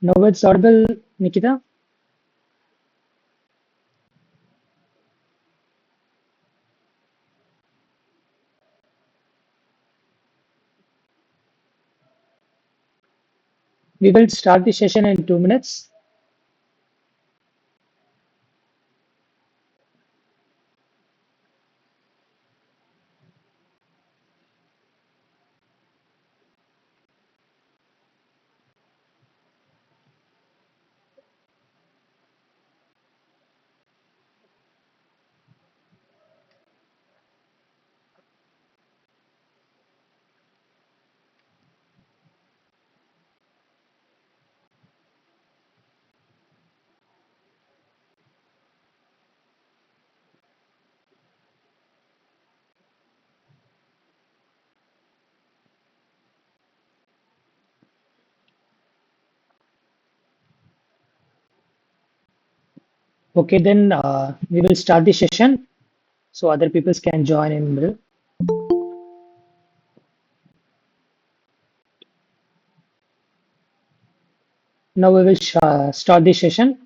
Now it's audible, Nikita. We will start the session in 2 minutes. Okay, then we will start the session so other people can join in middle. Now we will start the session.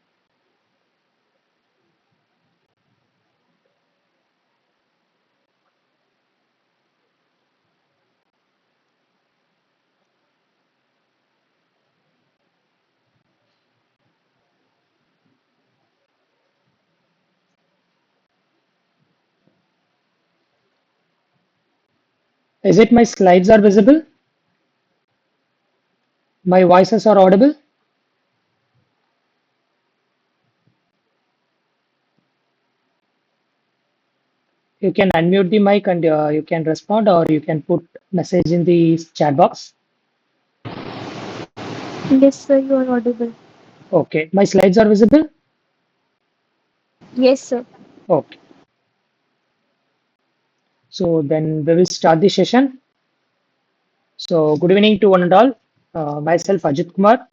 Is it my slides are visible? My voices are audible? You can unmute the mic and you can respond or you can put message in the chat box. Yes, sir, you are audible. Okay, my slides are visible? Yes, sir. Okay, so then we will start the session. So good evening to one and all. Myself Ajit Kumar,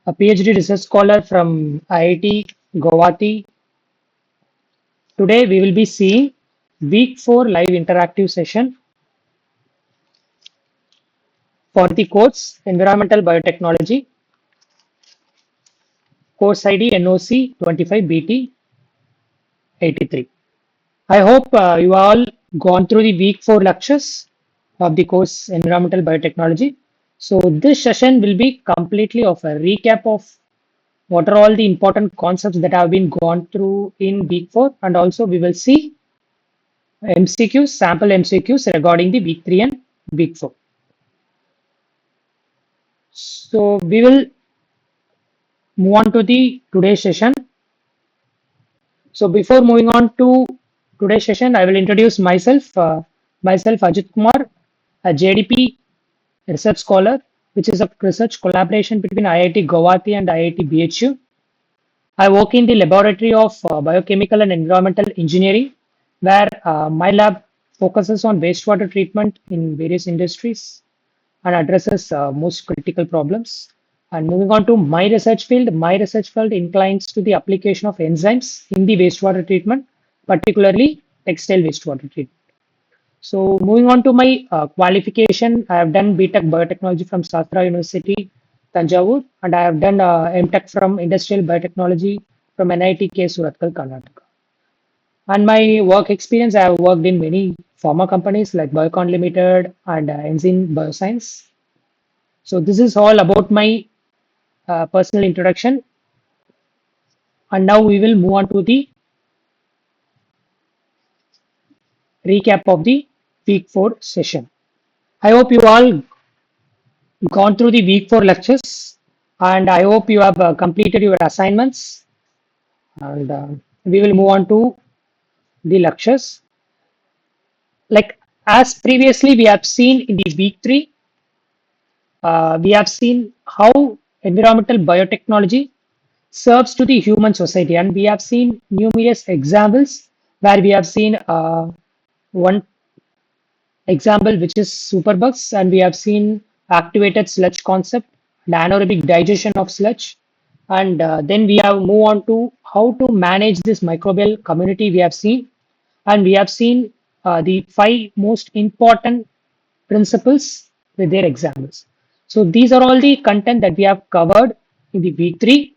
a PhD research scholar from IIT Guwahati. Today we will be seeing week 4 live interactive session for the course Environmental Biotechnology, course ID NOC 25BT 83. I hope you all gone through the week 4 lectures of the course Environmental Biotechnology. So this session will be completely of a recap of what are all the important concepts that have been gone through in week 4, and also we will see MCQs, sample MCQs regarding the week 3 and week 4. So we will move on to the today's session. So before moving on to today's session, I will introduce myself. Myself Ajit Kumar, a JDP research scholar, which is a research collaboration between IIT Guwahati and IIT BHU. I work in the laboratory of biochemical and environmental engineering, where my lab focuses on wastewater treatment in various industries and addresses most critical problems. And moving on to my research field inclines to the application of enzymes in the wastewater treatment, particularly textile wastewater treatment. So moving on to my qualification, I have done BTech Biotechnology from Sastra University, Tanjavur, and I have done MTech from Industrial Biotechnology from NIT K Surathkal, Karnataka. And my work experience, I have worked in many pharma companies like Biocon Limited and Enzene Bioscience. So this is all about my personal introduction. And now we will move on to the recap of the week 4 session. I hope you all gone through the week 4 lectures, and I hope you have completed your assignments, and we will move on to the lectures. Like as previously we have seen in the week 3, we have seen how environmental biotechnology serves to the human society, and we have seen numerous examples where we have seen one example which is superbugs, and we have seen activated sludge concept, and anaerobic digestion of sludge, and then we have moved on to how to manage this microbial community we have seen, and we have seen the 5 most important principles with their examples. So these are all the content that we have covered in the week 3.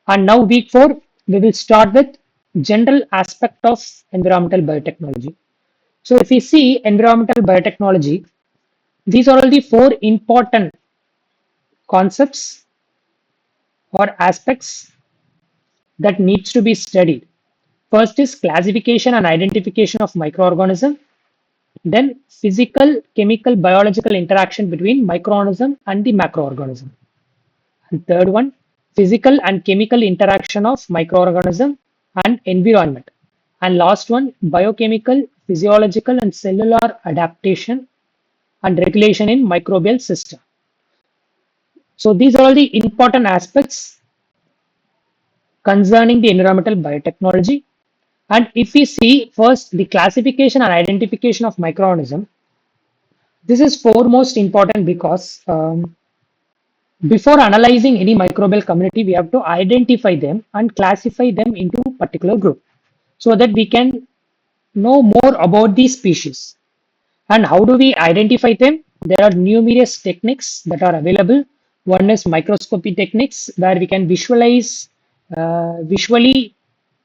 And now week 4, we will start with general aspect of environmental biotechnology. So if we see environmental biotechnology, these are all the 4 important concepts or aspects that needs to be studied. First is classification and identification of microorganism. Then physical, chemical, biological interaction between microorganism and the macroorganism. And third one, physical and chemical interaction of microorganism and environment. And last one, biochemical, physiological and cellular adaptation and regulation in microbial system. So these are all the important aspects concerning the environmental biotechnology. And if we see first the classification and identification of microorganism, this is foremost important because before analyzing any microbial community, we have to identify them and classify them into particular group so that we can know more about these species. And how do we identify them? There are numerous techniques that are available. One is microscopy techniques where we can visually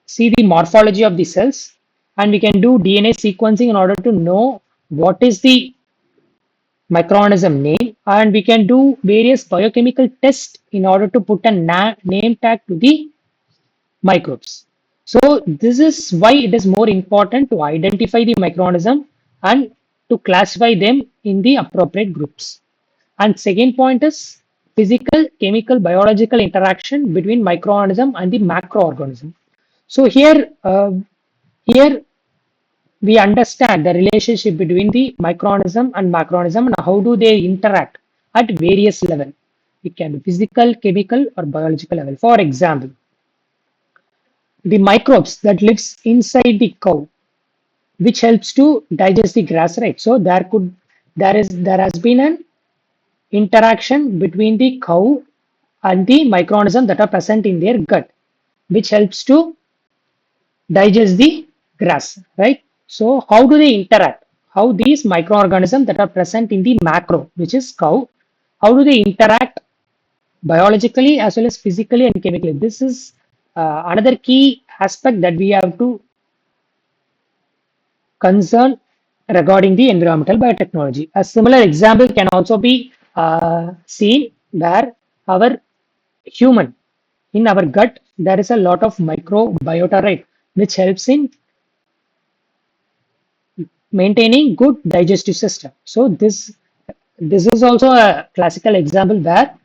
see the morphology of the cells, and we can do DNA sequencing in order to know what is the microorganism name, and we can do various biochemical tests in order to put a name tag to the microbes. So this is why it is more important to identify the microorganism and to classify them in the appropriate groups. And second point is physical, chemical, biological interaction between microorganism and the macroorganism. So here we understand the relationship between the microorganism and macroorganism and how do they interact at various level. It can be physical, chemical, or biological level. For example, the microbes that lives inside the cow, which helps to digest the grass, right? So there has been an interaction between the cow and the microorganism that are present in their gut, which helps to digest the grass, right? So how do they interact? How these microorganisms that are present in the macro, which is cow, how do they interact biologically as well as physically and chemically? This is another key aspect that we have to concern regarding the environmental biotechnology. A similar example can also be seen where our human in our gut there is a lot of microbiota, right, which helps in maintaining good digestive system. So this is also a classical example where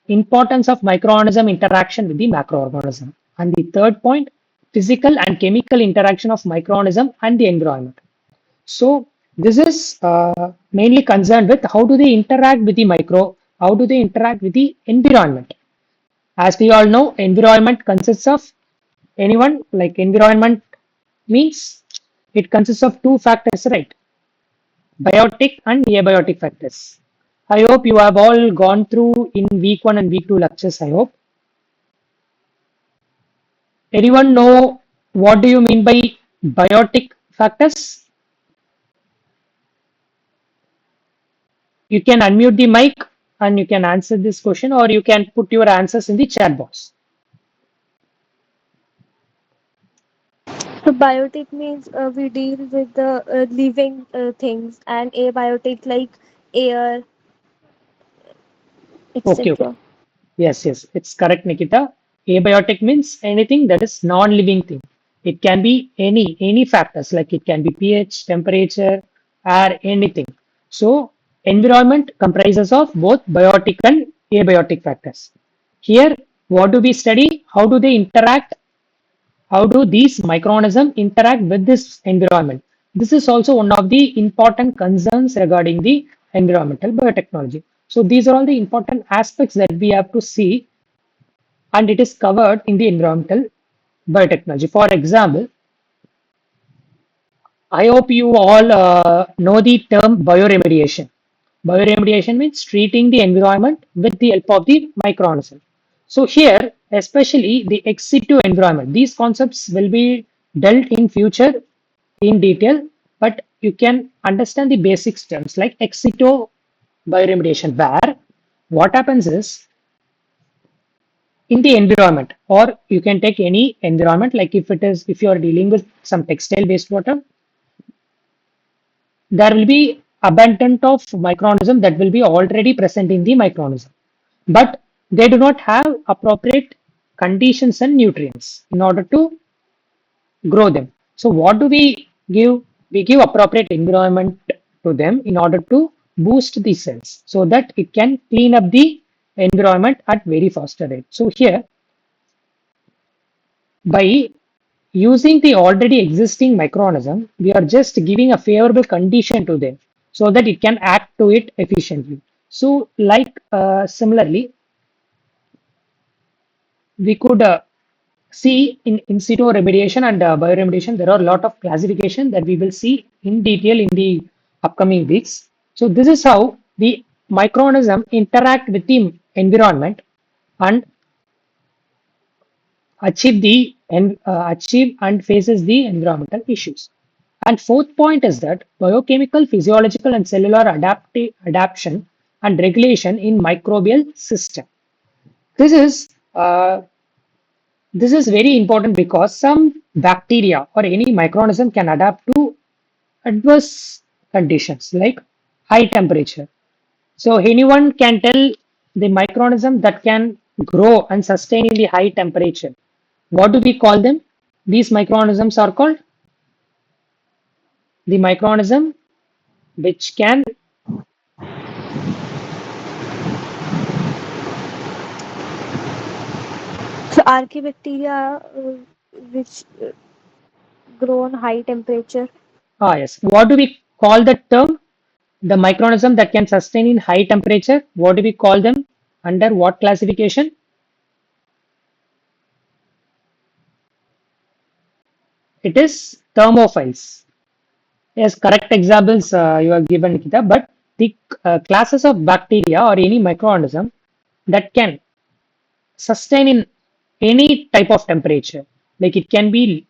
importance of microorganism interaction with the macroorganism. And the third point, physical and chemical interaction of microorganism and the environment. So this is mainly concerned with how do they interact with the how do they interact with the environment. As we all know, environment consists of anyone like environment means it consists of two factors, right? Biotic and abiotic factors. I hope you have all gone through in week 1 and week 2 lectures. I hope. Anyone know what do you mean by biotic factors? You can unmute the mic and you can answer this question, or you can put your answers in the chat box. So biotic means we deal with the living things, and abiotic like air, Okay, okay. etc. Yes, yes, it's correct, Nikita. Abiotic means anything that is non-living thing. It can be any factors like it can be pH, temperature, air, anything. So environment comprises of both biotic and abiotic factors. Here, what do we study? How do they interact? How do these microorganisms interact with this environment? This is also one of the important concerns regarding the environmental biotechnology. So these are all the important aspects that we have to see, and it is covered in the environmental biotechnology. For example, I hope you all know the term bioremediation. Bioremediation means treating the environment with the help of the microorganism. So here, especially the ex situ environment, these concepts will be dealt in future in detail, but you can understand the basic terms like ex situ bioremediation, where what happens is in the environment, or you can take any environment, like if you are dealing with some textile wastewater, there will be abundant of microorganism that will be already present in the microorganism, but they do not have appropriate conditions and nutrients in order to grow them. So what do we give? We give appropriate environment to them in order to boost the cells so that it can clean up the environment at very faster rate. So here, by using the already existing microorganism, we are just giving a favorable condition to them so that it can act to it efficiently. So like similarly, we could see in situ remediation and bioremediation, there are a lot of classification that we will see in detail in the upcoming weeks. So this is how the microorganism interact with the environment and achieve and faces the environmental issues. And fourth point is that biochemical, physiological, and cellular adaptation and regulation in microbial system. This is uh, This is very important because some bacteria or any microorganism can adapt to adverse conditions like high temperature. So anyone can tell the microorganism that can grow and sustain in the high temperature. What do we call them? These microorganisms are called the microorganism which can, So archaebacteria, which grow on high temperature. yes. What do we call the term? The microorganism that can sustain in high temperature. What do we call them? Under what classification? It is thermophiles. Yes, correct examples you have given, Nikita. But the classes of bacteria or any microorganism that can sustain in any type of temperature, like it can be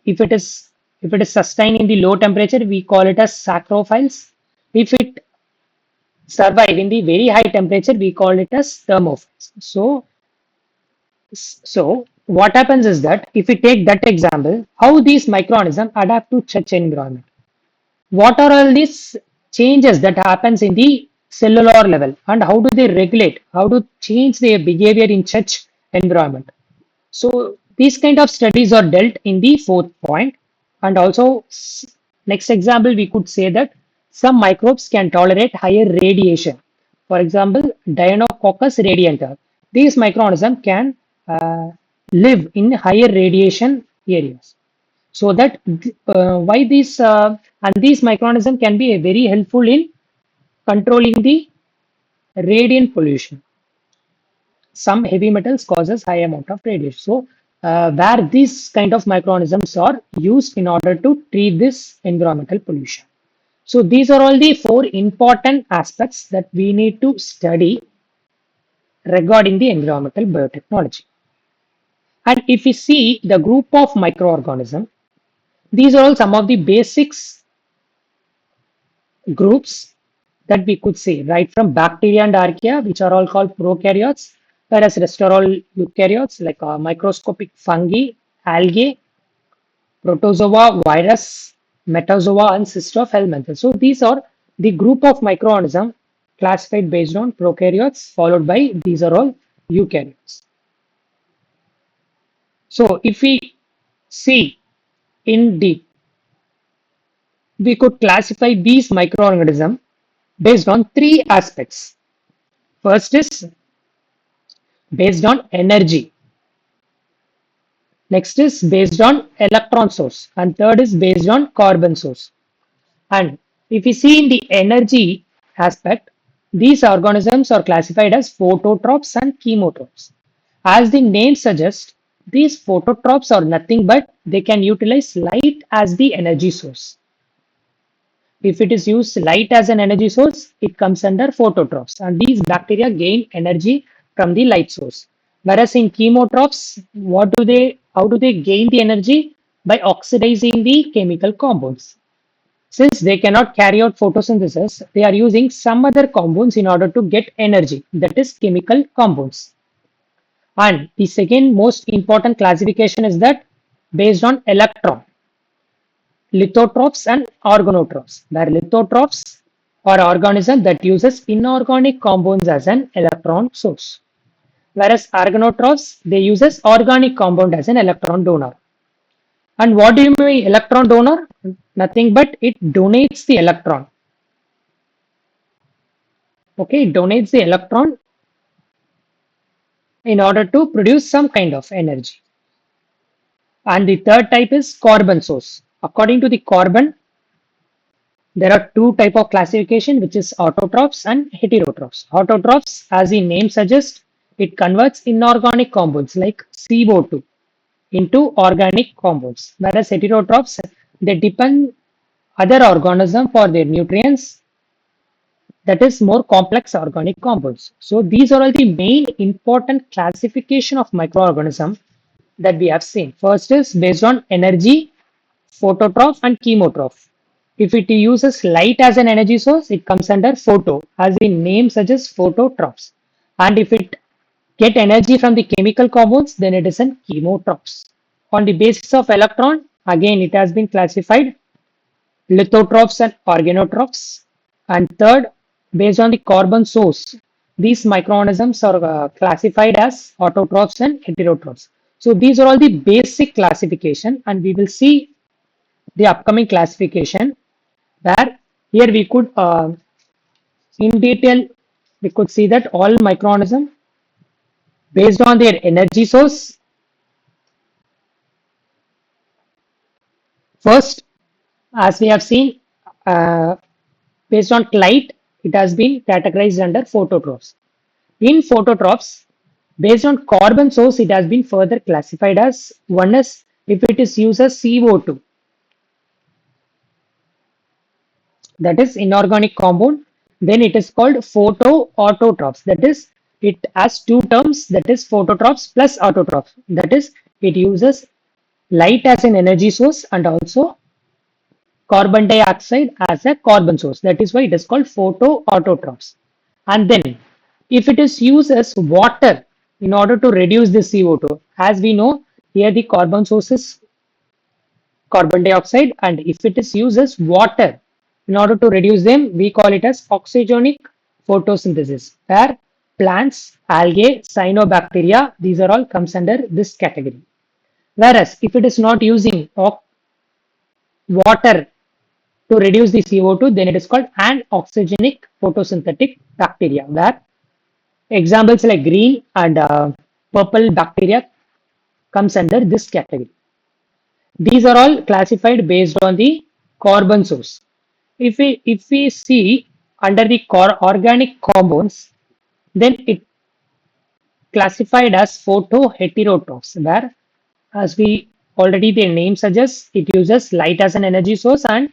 if it is if it is sustained in the low temperature, we call it as sacrophiles. If it survive in the very high temperature, we call it as thermophiles. So what happens is that if we take that example, how these microorganisms adapt to such environment. What are all these changes that happens in the cellular level and how do they regulate, how to change their behavior in such environment. So these kind of studies are dealt in the fourth point. And also next example, we could say that some microbes can tolerate higher radiation. For example, Deinococcus radiata. These microorganisms can live in higher radiation areas. So that why these microorganisms can be very helpful in controlling the radiant pollution. Some heavy metals causes high amount of radiation. So where these kind of microorganisms are used in order to treat this environmental pollution. So these are all the four important aspects that we need to study regarding the environmental biotechnology. And if we see the group of microorganisms, these are all some of the basics groups that we could see, right from bacteria and archaea, which are all called prokaryotes, whereas rest are all eukaryotes, like microscopic fungi, algae, protozoa, virus, metazoa, and cyst of helminthes. So these are the group of microorganisms classified based on prokaryotes, followed by these are all eukaryotes. So if we see in deep, we could classify these microorganisms based on three aspects. First is based on energy. Next is based on electron source. And third is based on carbon source. And if we see in the energy aspect, these organisms are classified as phototrophs and chemotrophs. As the name suggests, these phototrophs are nothing but they can utilize light as the energy source. If it is used light as an energy source, it comes under phototrophs. And these bacteria gain energy from the light source. Whereas in chemotrophs, how do they gain the energy? By oxidizing the chemical compounds. Since they cannot carry out photosynthesis, they are using some other compounds in order to get energy, that is chemical compounds. And the second most important classification is that based on electron, lithotrophs and organotrophs. Where lithotrophs are organisms that uses inorganic compounds as an electron source, whereas organotrophs they uses organic compound as an electron donor. And what do you mean electron donor? Nothing but it donates the electron. Okay, it donates the electron in order to produce some kind of energy. And the third type is carbon source. According to the carbon, there are two type of classification, which is autotrophs and heterotrophs. Autotrophs, as the name suggests, it converts inorganic compounds like CO2 into organic compounds, whereas heterotrophs they depend other organism for their nutrients, that is more complex organic compounds. So these are all the main important classification of microorganism that we have seen. First is based on energy, phototroph and chemotroph. If it uses light as an energy source, it comes under photo, as the name suggests phototrophs. And if it get energy from the chemical compounds, then it is an chemotrophs. On the basis of electron, again it has been classified lithotrophs and organotrophs. And third, based on the carbon source, these microorganisms are classified as autotrophs and heterotrophs. So these are all the basic classification, and we will see the upcoming classification where here we could in detail we could see that all microorganisms based on their energy source. First, as we have seen, uh, based on light, it has been categorized under phototrophs. In phototrophs, based on carbon source, it has been further classified as one is if it is uses CO2, that is inorganic compound, then it is called photoautotrophs. That is, it has two terms, that is phototrophs plus autotrophs. That is, it uses light as an energy source and also carbon dioxide as a carbon source. That is why it is called photoautotrophs. And then, if it is used as water in order to reduce the CO2, as we know, here the carbon source is carbon dioxide, and if it is used as water in order to reduce them, we call it as oxygenic photosynthesis, where plants, algae, cyanobacteria, these are all comes under this category. Whereas if it is not using water to reduce the CO2, then it is called anoxygenic photosynthetic bacteria, where examples like green and purple bacteria comes under this category. These are all classified based on the carbon source. If we see under the organic compounds, then it classified as photoheterotrophs, where as we already the name suggests, it uses light as an energy source and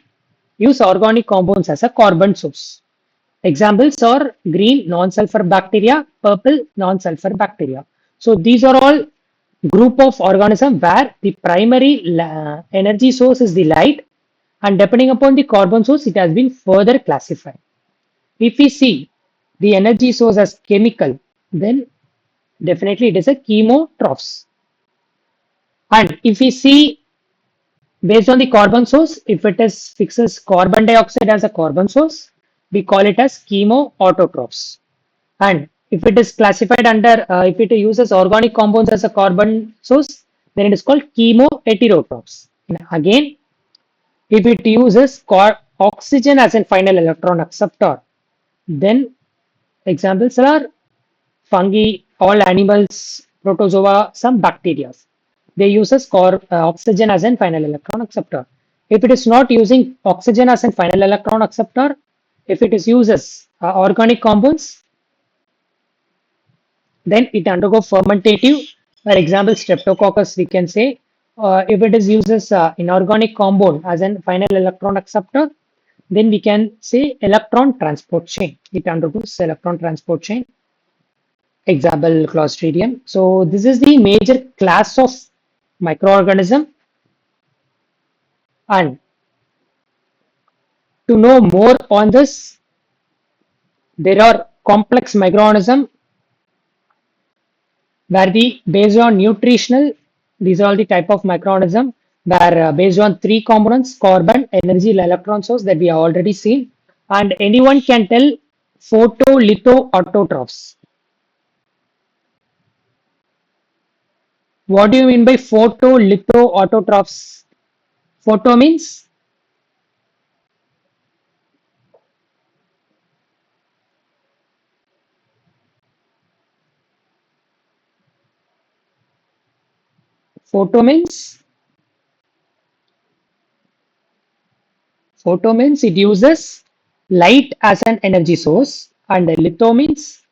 use organic compounds as a carbon source. Examples are green non-sulfur bacteria, purple non-sulfur bacteria. So these are all group of organisms where the primary energy source is the light, and depending upon the carbon source, it has been further classified. If we see the energy source as chemical, then definitely it is a chemotrophs. And if we see based on the carbon source, if it is fixes carbon dioxide as a carbon source, we call it as chemoautotrophs. And if it is classified under, if it uses organic compounds as a carbon source, then it is called chemoheterotrophs. And again, if it uses oxygen as a final electron acceptor, then examples are fungi, all animals, protozoa, some bacteria. They uses oxygen as a final electron acceptor. If it is not using oxygen as a final electron acceptor, if it is uses organic compounds, then it undergo fermentative. For example, streptococcus, we can say, if it is uses inorganic compound as a final electron acceptor, then we can say electron transport chain. It undergoes electron transport chain. Example, Clostridium. So this is the major class of microorganism, and To know more on this, there are complex microorganisms where the based on nutritional, these are all the type of microorganism where based on three components, carbon, energy, electron source that we have already seen, and anyone can tell photolithoautotrophs. What do you mean by photolithoautotrophs? Photo means photo means photo means it uses light as an energy source, and litho means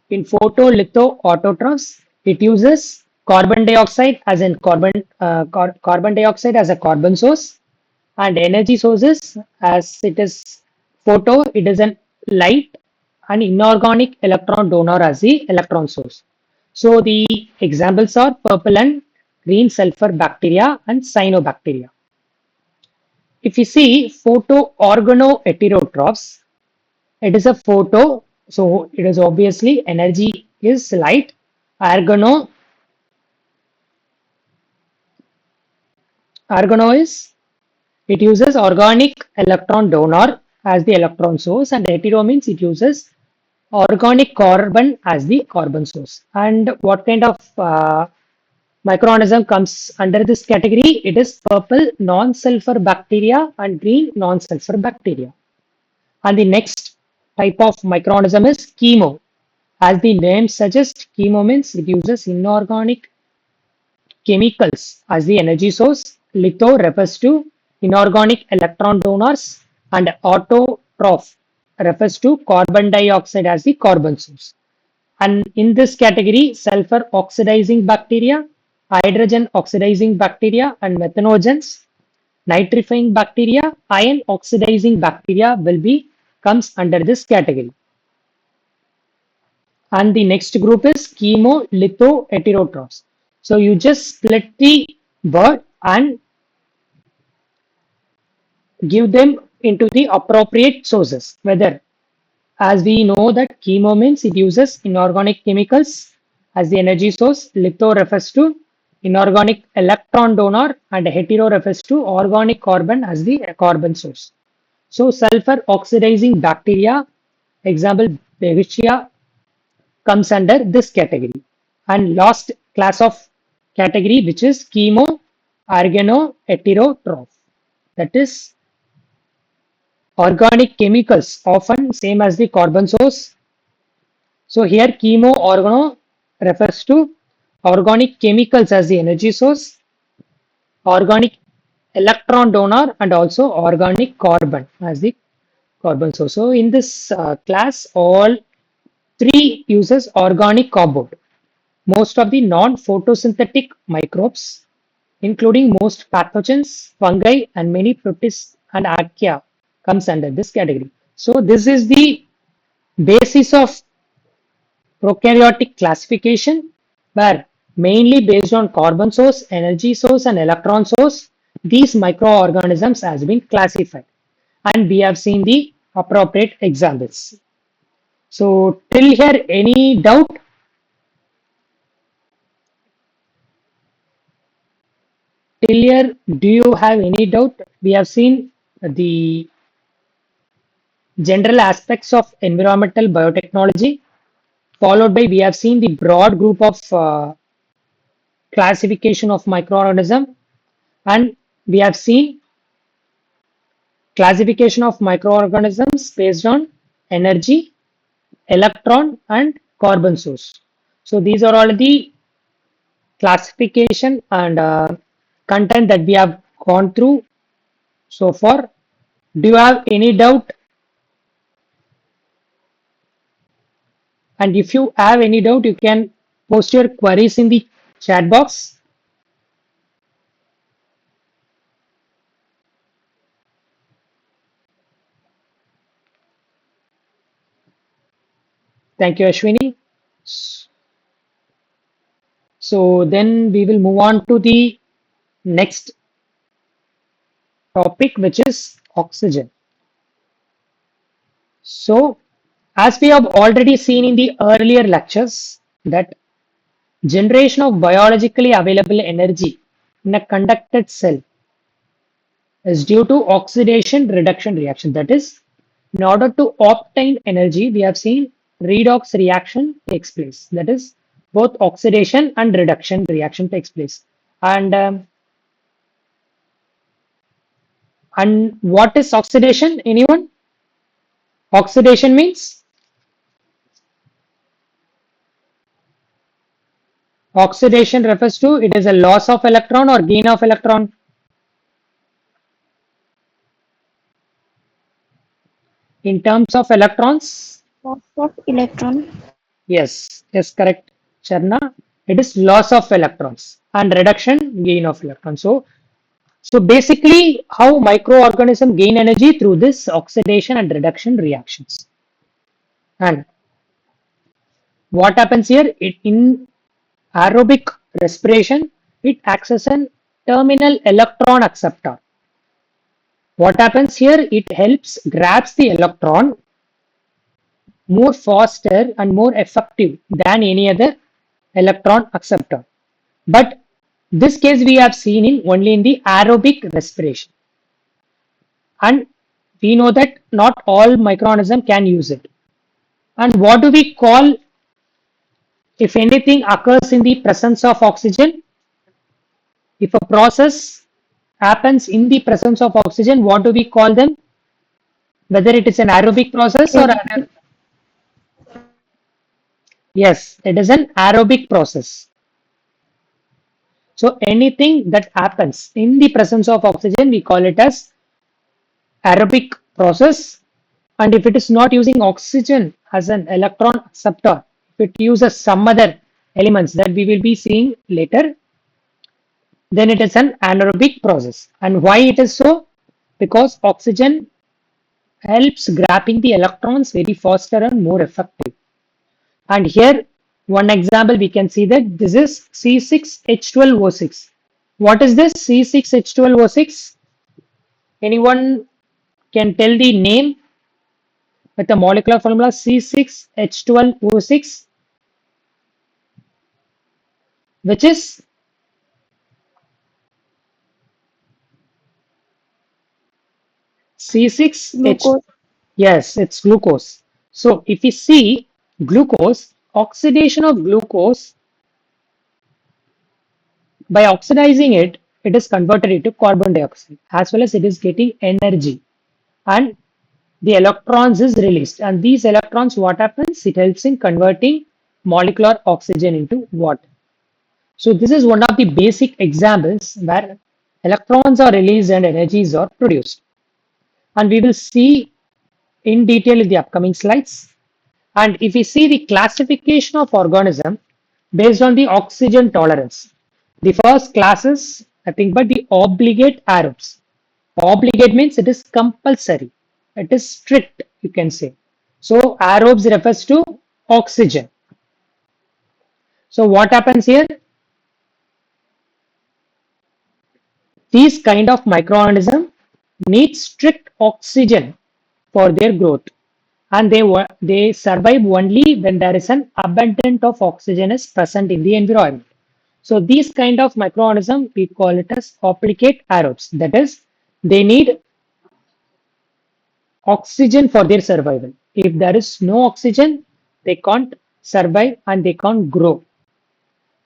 in photolithoautotrophs, it uses carbon dioxide as in carbon dioxide as a carbon source, and energy sources as it is photo, it is an light, and inorganic electron donor as the electron source. So the examples are purple and green sulfur bacteria and cyanobacteria. If you see photoorganoheterotrophs, it is a photo, so it is obviously energy is light. Organo, organo is it uses organic electron donor as the electron source, and hetero means it uses organic carbon as the carbon source. And what kind of microorganism comes under this category? It is purple non-sulfur bacteria and green non-sulfur bacteria. And the next type of microorganism is chemo. As the name suggests, chemo means it uses inorganic chemicals as the energy source. Litho refers to inorganic electron donors, and autotroph refers to carbon dioxide as the carbon source. And in this category, sulfur oxidizing bacteria, hydrogen oxidizing bacteria, and methanogens, nitrifying bacteria, iron oxidizing bacteria will be comes under this category. And the next group is chemolithoheterotrophs. So you just split the bird and give them into the appropriate sources. Whether, as we know that chemo means it uses inorganic chemicals as the energy source, litho refers to inorganic electron donor, and hetero refers to organic carbon as the carbon source. So sulfur oxidizing bacteria, example Bewitschia, comes under this category. And last class of category, which is chemo organoheterotroph, that is organic chemicals, often same as the carbon source. So here chemo organo refers to organic chemicals as the energy source, organic electron donor, and also organic carbon as the carbon source. So in this class, all three uses organic compound. Most of the non-photosynthetic microbes, including most pathogens, fungi, and many protists and archaea, comes under this category. So this is the basis of prokaryotic classification, where mainly based on carbon source, energy source, and electron source, these microorganisms has been classified. And we have seen the appropriate examples. So till here, any doubt? Till here, do you have any doubt? We have seen the general aspects of environmental biotechnology, followed by we have seen the broad group of classification of microorganism, and we have seen classification of microorganisms based on energy, electron, and carbon source. So these are all the classification and content that we have gone through so far. Do you have any doubt? And if you have any doubt, you can post your queries in the chat box. Thank you, Ashwini. So then we will move on to the next topic, which is oxygen. So, as we have already seen in the earlier lectures, that generation of biologically available energy in a conducted cell is due to oxidation reduction reaction. That is, in order to obtain energy, we have seen redox reaction takes place. That is, both oxidation and reduction reaction takes place. And and what is oxidation? Anyone? Oxidation means oxidation refers to it is a loss of electron or gain of electron in terms of electrons. Loss of electron. Yes, yes, correct, Charna. It is loss of electrons and reduction gain of electrons. So basically, how microorganism gain energy through this oxidation and reduction reactions. And what happens here? It in aerobic respiration, it acts as an terminal electron acceptor. What happens here? It helps grabs the electron more faster and more effective than any other electron acceptor. But this case we have seen in only in the aerobic respiration. And we know that not all microorganism can use it. And what do we call if anything occurs in the presence of oxygen? If a process happens in the presence of oxygen, what do we call them? Whether it is an aerobic process or Aerobic. yes, it is an aerobic process. So anything that happens in the presence of oxygen, we call it as aerobic process. And if it is not using oxygen as an electron acceptor, if it uses some other elements that we will be seeing later, then it is an anaerobic process. And why it is so? Because oxygen helps grabbing the electrons very faster and more effective. And here, one example we can see that this is C6H12O6. What is this C6H12O6? Anyone can tell the name with the molecular formula C6H12O6, which is C6H. Glucose. Yes, it's glucose. So if we see glucose, oxidation of glucose, by oxidizing it, it is converted into carbon dioxide as well as it is getting energy and the electrons is released. And these electrons, what happens? It helps in converting molecular oxygen into water. So this is one of the basic examples where electrons are released and energies are produced. And we will see in detail in the upcoming slides. And if we see the classification of organism based on the oxygen tolerance, the first class is nothing but the obligate aerobes. Obligate means it is compulsory. It is strict, you can say. So aerobes refers to oxygen. So what happens here? These kind of microorganisms need strict oxygen for their growth, and they survive only when there is an abundance of oxygen is present in the environment. So these kind of microorganisms we call it as obligate aerobes. That is, they need oxygen for their survival. If there is no oxygen, they can't survive and they can't grow.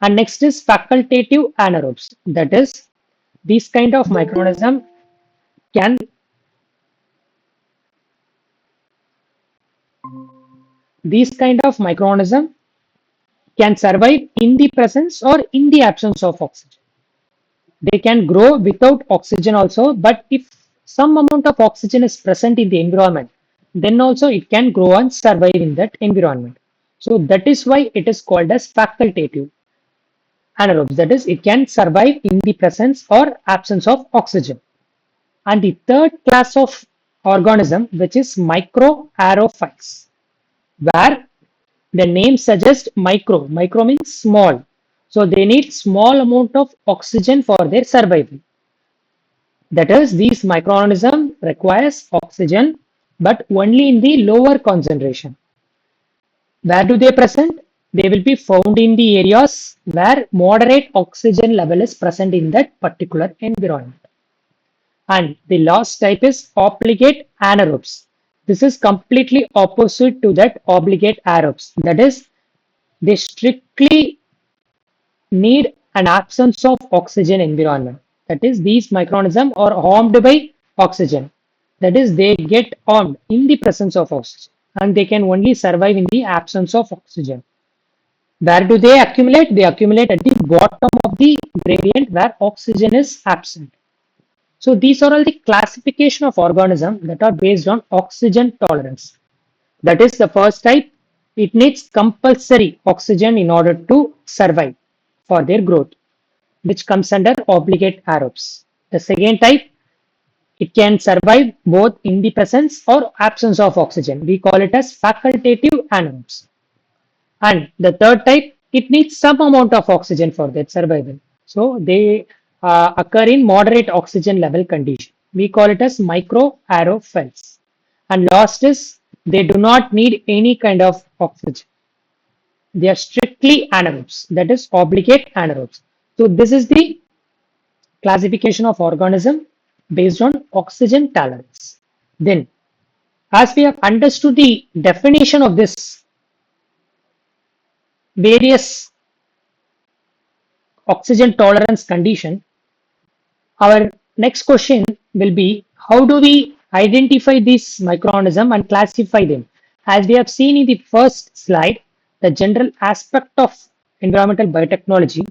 And next is facultative anaerobes. That is, these kind of microorganism can these kind of microorganism can survive in the presence or in the absence of oxygen. They can grow without oxygen also, but if some amount of oxygen is present in the environment, then also it can grow and survive in that environment. So that is why it is called as facultative anaerobes. That is, it can survive in the presence or absence of oxygen. And the third class of organism, which is microaerophiles, where the name suggests micro. Micro means small. So they need small amount of oxygen for their survival. That is, these microorganisms requires oxygen, but only in the lower concentration. Where do they present? They will be found in the areas where moderate oxygen level is present in that particular environment. And the last type is obligate anaerobes. This is completely opposite to that obligate aerobes. That is, they strictly need an absence of oxygen environment. That is, these microorganisms are harmed by oxygen. That is, they get harmed in the presence of oxygen and they can only survive in the absence of oxygen. Where do they accumulate? They accumulate at the bottom of the gradient where oxygen is absent. So these are all the classification of organisms that are based on oxygen tolerance. That is the first type. It needs compulsory oxygen in order to survive for their growth, which comes under obligate aerobes. The second type, it can survive both in the presence or absence of oxygen. We call it as facultative anaerobes. And the third type, it needs some amount of oxygen for their survival. So they occur in moderate oxygen level condition. We call it as microaerophils. And last is they do not need any kind of oxygen. They are strictly anaerobes, that is obligate anaerobes. So this is the classification of organism based on oxygen tolerance. Then, as we have understood the definition of this various oxygen tolerance condition, our next question will be how do we identify these microorganisms and classify them? As we have seen in the first slide, the general aspect of environmental biotechnology,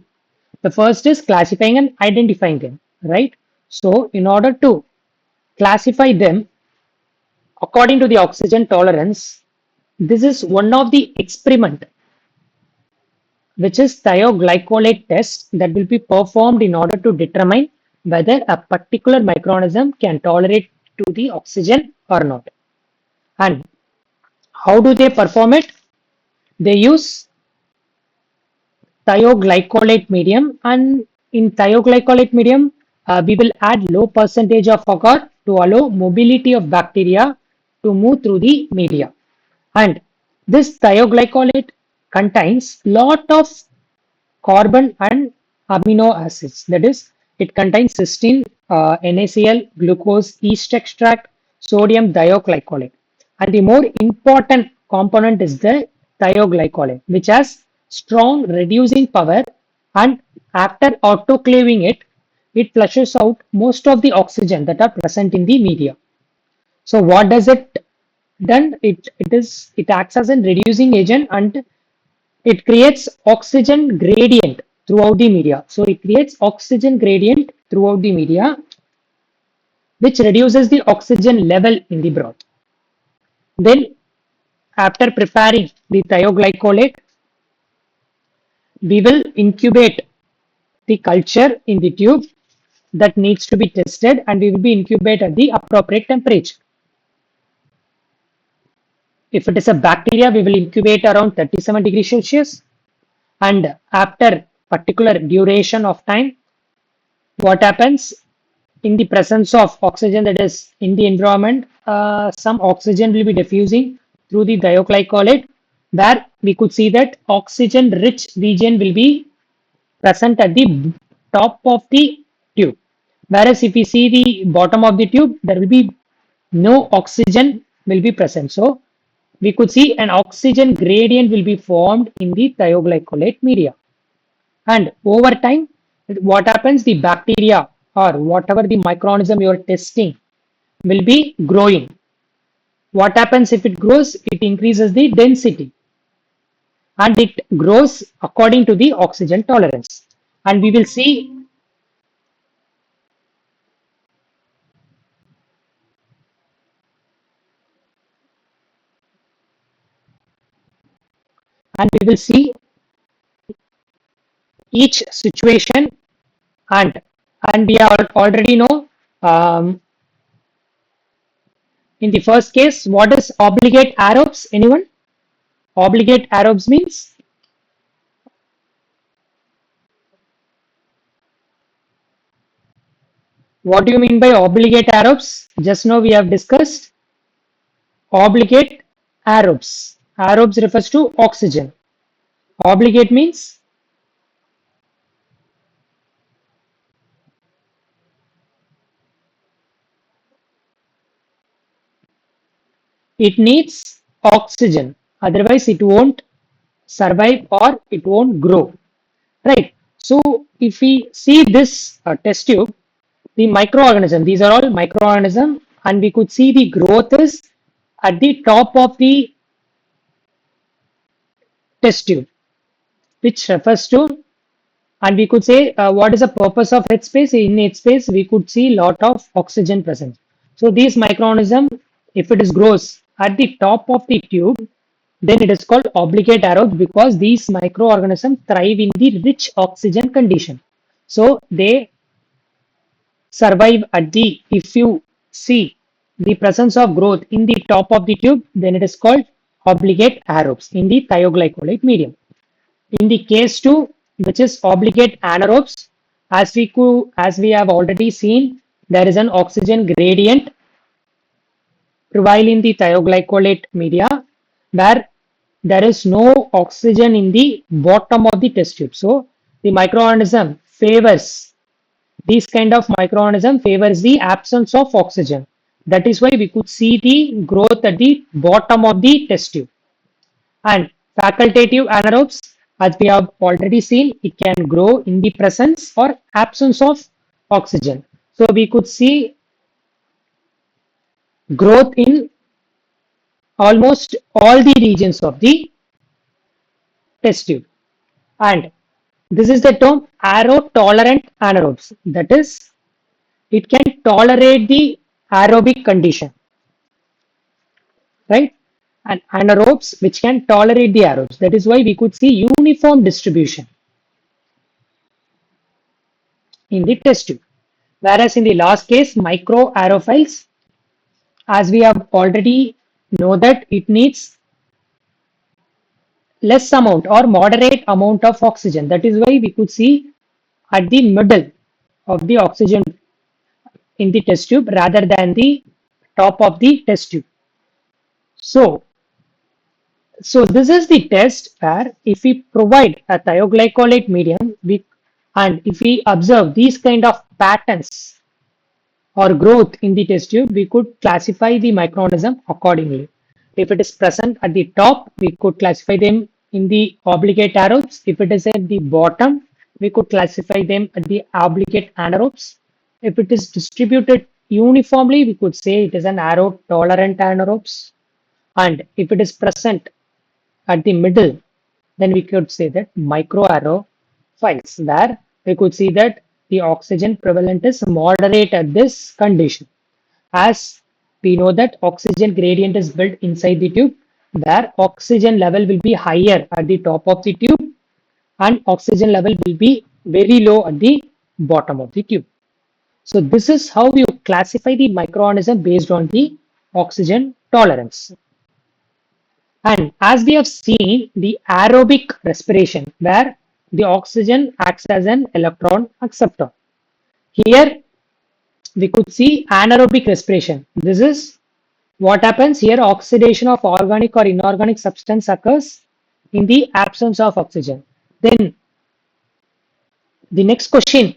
the first is classifying and identifying them, right? So, in order to classify them according to the oxygen tolerance, this is one of the experiment which is thioglycolate test that will be performed in order to determine whether a particular microorganism can tolerate to the oxygen or not. And how do they perform it? They use thioglycolate medium, and in thioglycolate medium we will add low percentage of agar to allow mobility of bacteria to move through the media. And this thioglycolate contains lot of carbon and amino acids. That is, it contains cysteine, NaCl, glucose, yeast extract, sodium thioglycolate. And the more important component is the thioglycolate, which has strong reducing power. And after autoclaving it, it flushes out most of the oxygen that are present in the media. So what does it done? It acts as a reducing agent and it creates oxygen gradient throughout the media. So it creates oxygen gradient throughout the media, which reduces the oxygen level in the broth. Then, after preparing the thioglycolate, we will incubate the culture in the tube that needs to be tested, and we will be incubate at the appropriate temperature. If it is a bacteria, we will incubate around 37 degrees Celsius, and after particular duration of time, what happens in the presence of oxygen that is in the environment, some oxygen will be diffusing through the thioglycolate, where we could see that oxygen rich region will be present at the top of the tube, whereas if we see the bottom of the tube, there will be no oxygen will be present. So we could see an oxygen gradient will be formed in the thioglycolate media. And over time, what happens? The bacteria or whatever the microorganism you are testing will be growing. What happens if it grows? It increases the density and it grows according to the oxygen tolerance. And we will see, and we will see each situation, and we already know in the first case what is obligate aerobes. Anyone? Obligate aerobes means What do you mean by obligate aerobes? Just now we have discussed obligate aerobes. Aerobes refers to oxygen. Obligate means it needs oxygen. Otherwise, it won't survive or it won't grow. Right. So, if we see this test tube, the microorganism, these are all microorganism, and we could see the growth is at the top of the test tube, which refers to, and we could say what is the purpose of its space. In its space we could see lot of oxygen present. So these microorganism, if it is grows at the top of the tube, then it is called obligate aerobe because these microorganisms thrive in the rich oxygen condition. So they survive at the, if you see the presence of growth in the top of the tube, then it is called obligate aerobes in the thioglycolate medium. In the case 2, which is obligate anaerobes, as we have already seen, there is an oxygen gradient prevail in the thioglycolate media where there is no oxygen in the bottom of the test tube. So the microorganism favors, these kind of microorganism favors the absence of oxygen. That is why we could see the growth at the bottom of the test tube. And facultative anaerobes, as we have already seen, it can grow in the presence or absence of oxygen. So we could see growth in almost all the regions of the test tube. And this is the term aerotolerant anaerobes. That is, it can tolerate the aerobic condition, right? And anaerobes which can tolerate the aerobes. That is why we could see uniform distribution in the test tube. Whereas in the last case, microaerophiles, as we have already know that it needs less amount or moderate amount of oxygen. That is why we could see at the middle of the oxygen in the test tube rather than the top of the test tube. So, so this is the test where if we provide a thioglycolate medium, and if we observe these kind of patterns or growth in the test tube, we could classify the microorganism accordingly. If it is present at the top, we could classify them in the obligate aerobes. If it is at the bottom, we could classify them at the obligate anaerobes. If it is distributed uniformly, we could say it is an aero tolerant anaerobes. And if it is present at the middle, then we could say that microaerophiles, where we could see that the oxygen prevalent is moderate at this condition. As we know that oxygen gradient is built inside the tube, where oxygen level will be higher at the top of the tube and oxygen level will be very low at the bottom of the tube. So this is how you classify the microorganism based on the oxygen tolerance. And as we have seen, the aerobic respiration, where the oxygen acts as an electron acceptor. Here we could see anaerobic respiration. This is what happens here. Oxidation of organic or inorganic substance occurs in the absence of oxygen. Then the next question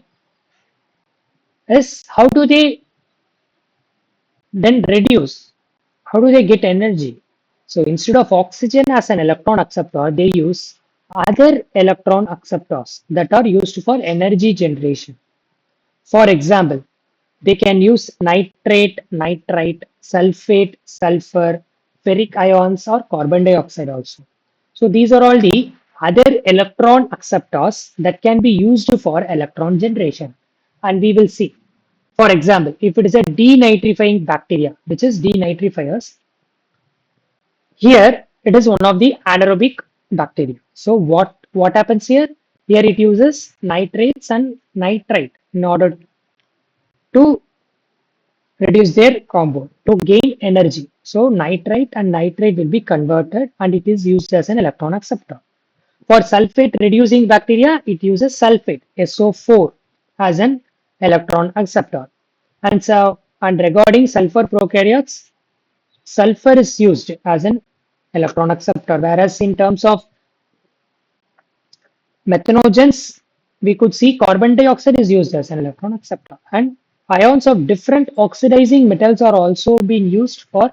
is how do they then reduce? How do they get energy? So instead of oxygen as an electron acceptor, they use other electron acceptors that are used for energy generation. For example, they can use nitrate, nitrite, sulfate, sulfur, ferric ions, or carbon dioxide also. So these are all the other electron acceptors that can be used for electron generation. And we will see. For example, if it is a denitrifying bacteria, which is denitrifiers, here it is one of the anaerobic bacteria. So what happens here? Here it uses nitrates and nitrite in order to reduce their compound to gain energy. So nitrite and nitrate will be converted and it is used as an electron acceptor. For sulfate reducing bacteria, it uses sulfate SO4 as an electron acceptor. And regarding sulfur prokaryotes, sulfur is used as an electron acceptor, whereas in terms of methanogens, we could see carbon dioxide is used as an electron acceptor. And ions of different oxidizing metals are also being used for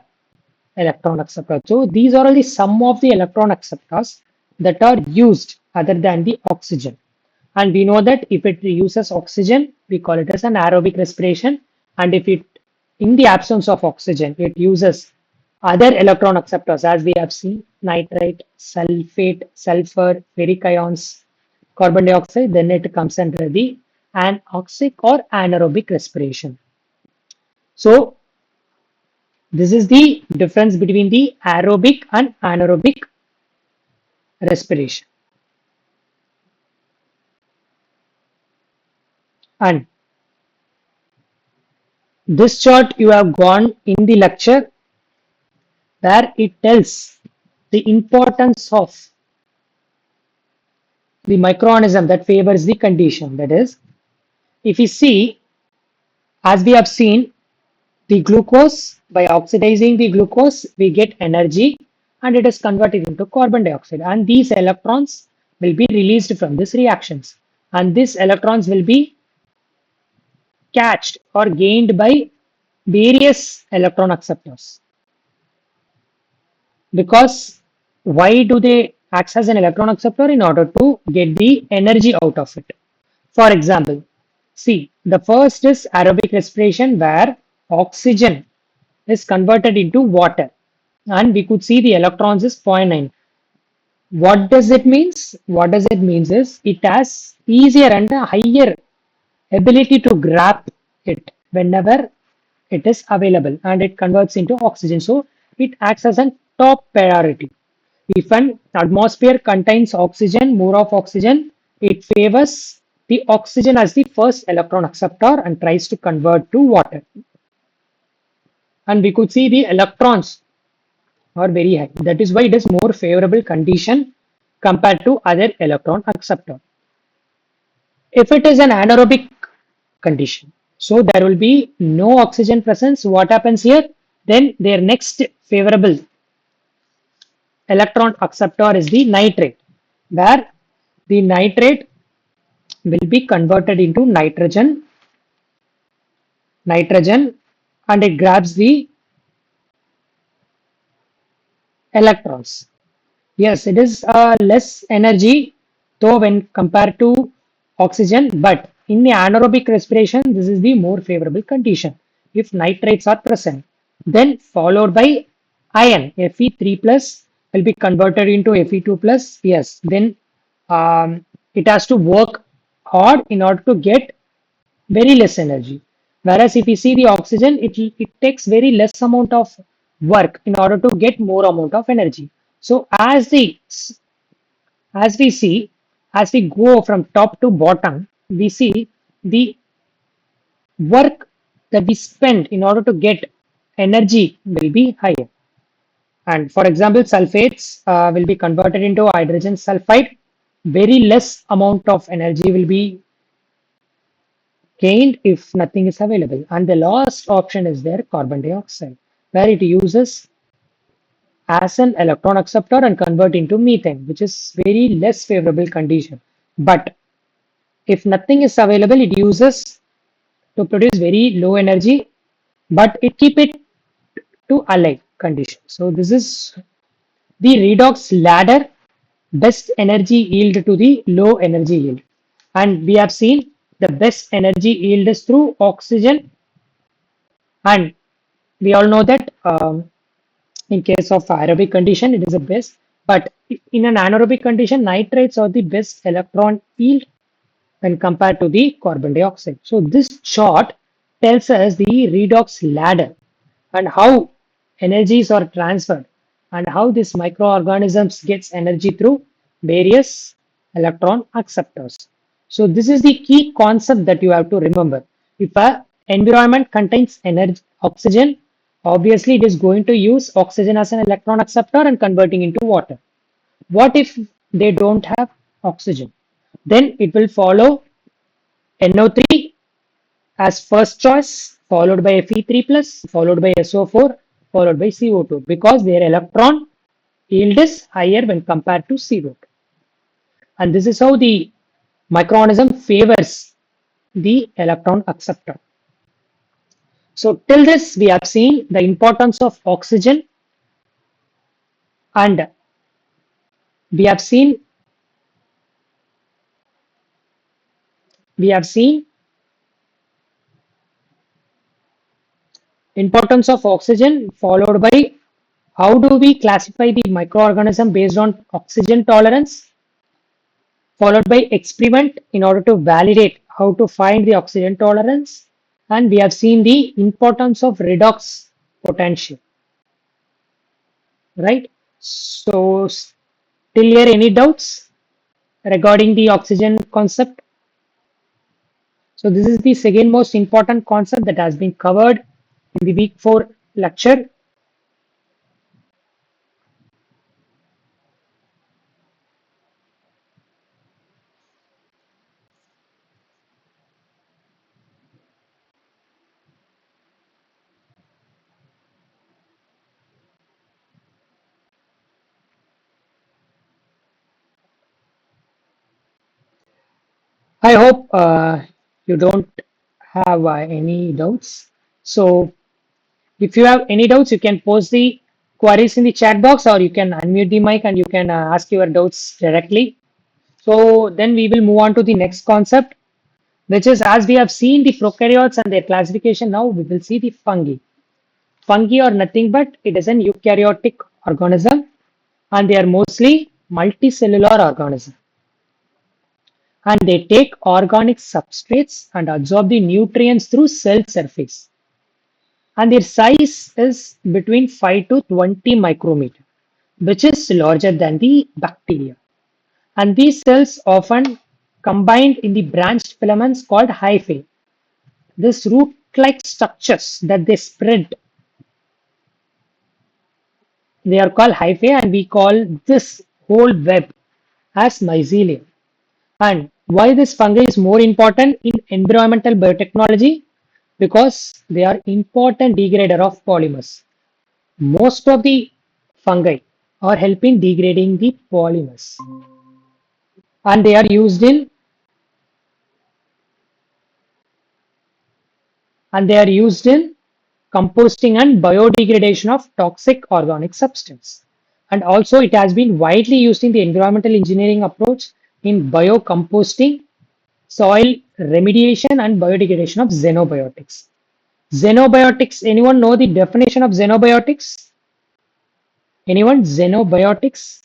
electron acceptors. So these are only some of the electron acceptors that are used other than the oxygen. And we know that if it uses oxygen, we call it as an aerobic respiration. And if it, in the absence of oxygen, it uses other electron acceptors, as we have seen, nitrite, sulfate, sulfur, ferric ions, carbon dioxide, then it comes under the anoxic or anaerobic respiration. So this is the difference between the aerobic and anaerobic respiration. And this chart you have gone in the lecture where it tells the importance of the microorganism that favors the condition. That is, if we see, as we have seen, the glucose, by oxidizing the glucose, we get energy and it is converted into carbon dioxide. And these electrons will be released from these reactions. And these electrons will be catched or gained by various electron acceptors. Because why do they act as an electron acceptor? In order to get the energy out of it. For example, see, the first is aerobic respiration where oxygen is converted into water, and we could see the electrons is zero point 0.9. What does it means? What does it means is it has easier and a higher ability to grab it whenever it is available, and it converts into oxygen. So it acts as a top priority. If an atmosphere contains oxygen, more of oxygen, it favors the oxygen as the first electron acceptor and tries to convert to water. And we could see the electrons are very high. That is why it is more favorable condition compared to other electron acceptor. If it is an anaerobic condition, so there will be no oxygen presence. What happens here? Then their next favorable electron acceptor is the nitrate, where the nitrate will be converted into nitrogen, and it grabs the electrons. Yes, it is less energy though when compared to oxygen, but in the anaerobic respiration, this is the more favorable condition if nitrates are present. Then followed by iron, Fe3 plus will be converted into Fe2 plus. Yes, then it has to work hard in order to get very less energy. Whereas if you see the oxygen, it takes very less amount of work in order to get more amount of energy. So as we see, as we go from top to bottom, we see the work that we spend in order to get energy will be higher. And for example, sulfates will be converted into hydrogen sulfide. Very less amount of energy will be gained if nothing is available. And the last option is there, carbon dioxide, where it uses as an electron acceptor and convert into methane, which is very less favorable condition. But if nothing is available, it uses to produce very low energy, but it keep it to alive condition. So this is the redox ladder, best energy yield to the low energy yield. And we have seen the best energy yield is through oxygen, and we all know that in case of aerobic condition, it is the best. But in an anaerobic condition, nitrates are the best electron yield when compared to the carbon dioxide. So this chart tells us the redox ladder and how energies are transferred and how this microorganisms gets energy through various electron acceptors. So this is the key concept that you have to remember. If a environment contains energy, oxygen, obviously it is going to use oxygen as an electron acceptor and converting into water. What if they don't have oxygen? Then it will follow NO3 as first choice, followed by Fe3 plus, followed by SO4, followed by CO2 because their electron yield is higher when compared to CO2. And this is how the microorganism favors the electron acceptor. So till this we have seen the importance of oxygen, and we have seen we have seen importance of oxygen, followed by how do we classify the microorganism based on oxygen tolerance, followed by experiment in order to validate how to find the oxygen tolerance, and we have seen the importance of redox potential, right? So till here any doubts regarding the oxygen concept? So this is the second most important concept that has been covered in the week 4 lecture. I hope you don't have any doubts. So if you have any doubts, you can post the queries in the chat box, or you can unmute the mic and you can ask your doubts directly. So then we will move on to the next concept, which is as we have seen the prokaryotes and their classification, now we will see the fungi. Fungi are nothing but it is an eukaryotic organism, and they are mostly multicellular organisms, and they take organic substrates and absorb the nutrients through cell surface, and their size is between 5 to 20 micrometer, which is larger than the bacteria. And these cells often combined in the branched filaments called hyphae. This root-like structures that they spread, they are called hyphae, and we call this whole web as mycelium. And why this fungi is more important in environmental biotechnology? Because they are important degrader of polymers. Most of the fungi are helping degrading the polymers, and they are used in composting and biodegradation of toxic organic substance. And also it has been widely used in the environmental engineering approach in biocomposting, soil remediation, and biodegradation of xenobiotics. Xenobiotics, anyone know the definition of xenobiotics? Anyone? Xenobiotics?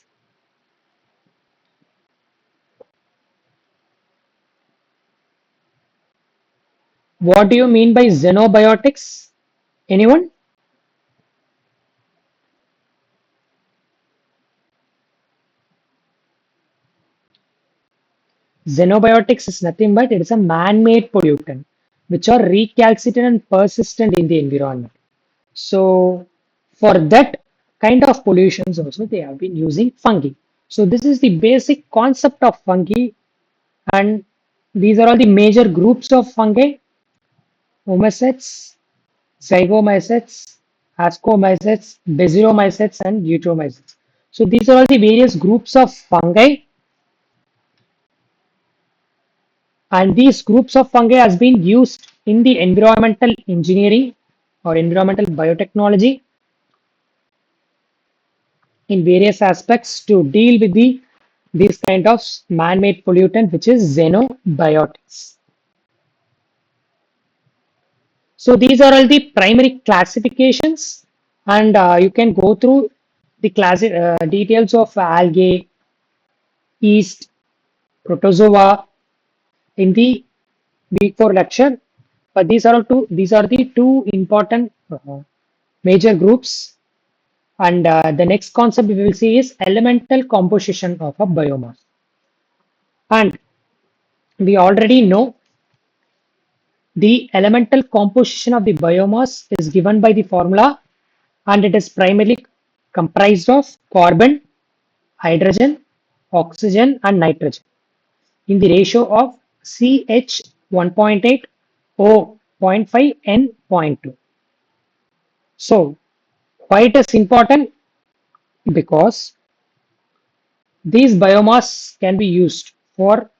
What do you mean by xenobiotics? Anyone? Xenobiotics is nothing but it is a man-made pollutant which are recalcitrant and persistent in the environment. So for that kind of pollutions also they have been using fungi. So this is the basic concept of fungi, and these are all the major groups of fungi: homicides, zygomycetes, ascomycetes, basiromycetes, and eutromycetes. So these are all the various groups of fungi, and these groups of fungi has been used in the environmental engineering or environmental biotechnology in various aspects to deal with this kind of man-made pollutant, which is xenobiotics. So these are all the primary classifications, and you can go through the details of algae, yeast, protozoa in the week 4 lecture. But these are the two important major groups. And the next concept we will see is elemental composition of a biomass. And we already know the elemental composition of the biomass is given by the formula, and it is primarily comprised of carbon, hydrogen, oxygen, and nitrogen in the ratio of CH 1.8, O zero point 0.5 and zero point 0.2. So why it is important? Because these biomass can be used for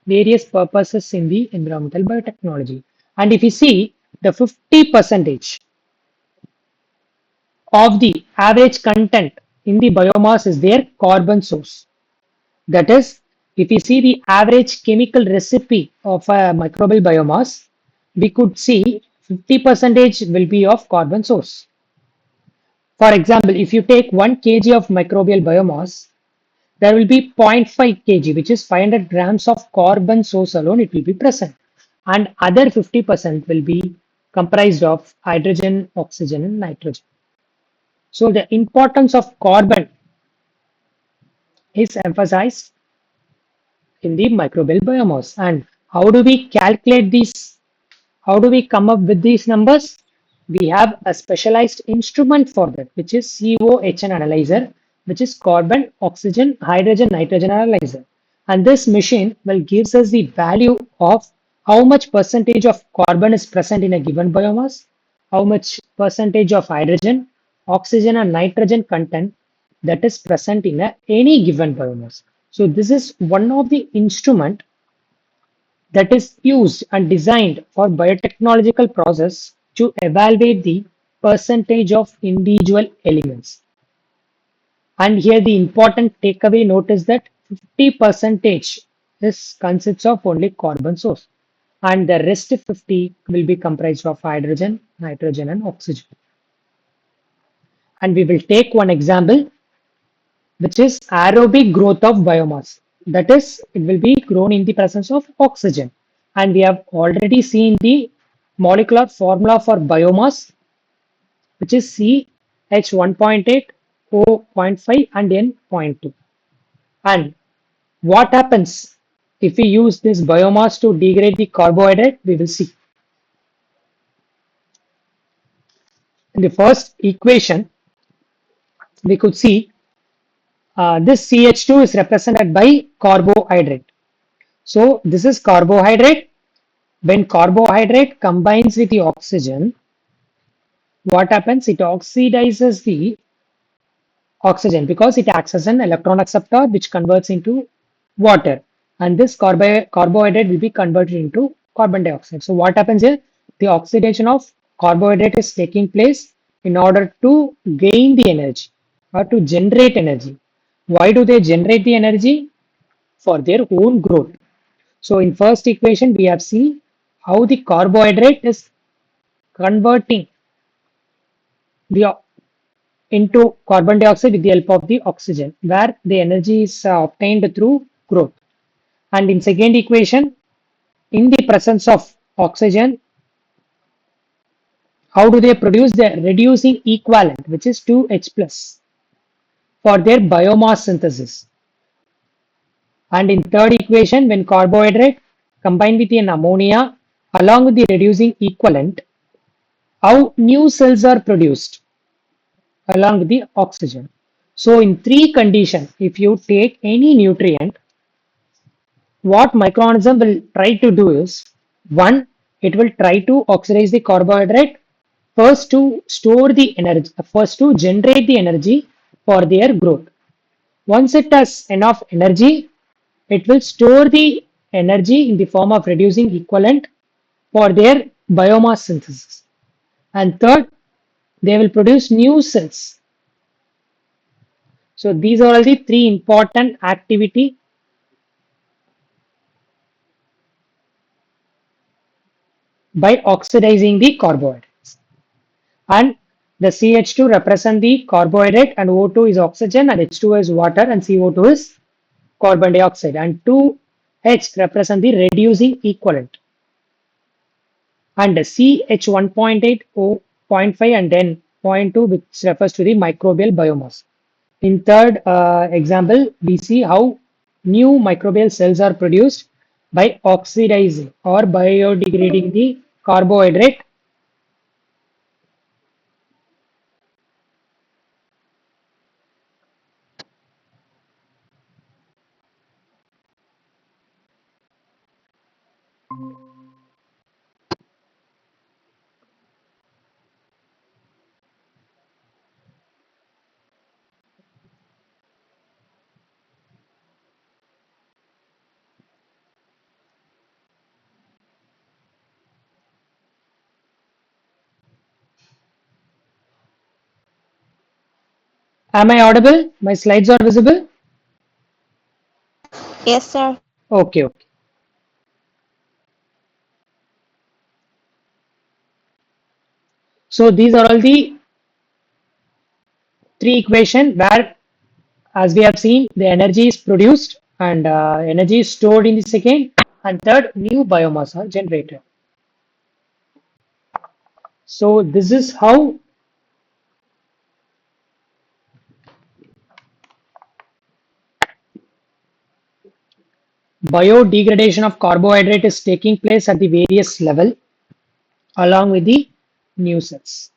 various purposes in the environmental biotechnology. And if you see the 50 percentage of the average content in the biomass is their carbon source. That is, if you see the average chemical recipe of a microbial biomass, we could see 50 percentage will be of carbon source. For example, if you take 1 kg of microbial biomass, there will be zero point 0.5 kg, which is 500 grams of carbon source alone, it will be present. And other 50% will be comprised of hydrogen, oxygen, and nitrogen. So the importance of carbon is emphasized in the microbial biomass. And how do we calculate these? How do we come up with these numbers? We have a specialized instrument for that, which is COHN analyzer, which is carbon, oxygen, hydrogen, nitrogen analyzer. And this machine will gives us the value of how much percentage of carbon is present in a given biomass, how much percentage of hydrogen, oxygen, and nitrogen content that is present in any given biomass. So this is one of the instrument that is used and designed for biotechnological process to evaluate the percentage of individual elements. And here the important takeaway note is that 50 percentage is consists of only carbon source, and the rest 50 will be comprised of hydrogen, nitrogen, and oxygen. And we will take one example, which is aerobic growth of biomass. That is, it will be grown in the presence of oxygen. And we have already seen the molecular formula for biomass, which is CH1.8, O.5, and N.2. And what happens if we use this biomass to degrade the carbohydrate? We will see. In the first equation, we could see this CH2 is represented by carbohydrate. So this is carbohydrate. When carbohydrate combines with the oxygen, what happens? It oxidizes the oxygen because it acts as an electron acceptor which converts into water. And this carbohydrate will be converted into carbon dioxide. So what happens here? The oxidation of carbohydrate is taking place in order to gain the energy or to generate energy. Why do they generate the energy? For their own growth. So in first equation, we have seen how the carbohydrate is converting the into carbon dioxide with the help of the oxygen, where the energy is obtained through growth. And in second equation, in the presence of oxygen, how do they produce the reducing equivalent, which is 2H plus for their biomass synthesis. And in third equation, when carbohydrate combined with an ammonia along with the reducing equivalent, how new cells are produced along with the oxygen. So in three conditions, if you take any nutrient, what microorganism will try to do is, one, it will try to oxidize the carbohydrate first to store the energy, first to generate the energy for their growth. Once it has enough energy, it will store the energy in the form of reducing equivalent for their biomass synthesis. And third, they will produce new cells. So these are all the three important activity by oxidizing the carbohydrates. And the CH2 represent the carbohydrate and O2 is oxygen and H2 is water and CO2 is carbon dioxide and 2H represent the reducing equivalent and CH1.8 O zero point 0.5 and then zero point 0.2 which refers to the microbial biomass. In third example, we see how new microbial cells are produced by oxidizing or biodegrading the carbohydrate. Am I audible? My slides are visible? Yes, sir. Okay, okay. So these are all the three equation where, as we have seen, the energy is produced and energy is stored in the second, and third, new biomass are generated. So this is how biodegradation of carbohydrate is taking place at the various level along with the new cells.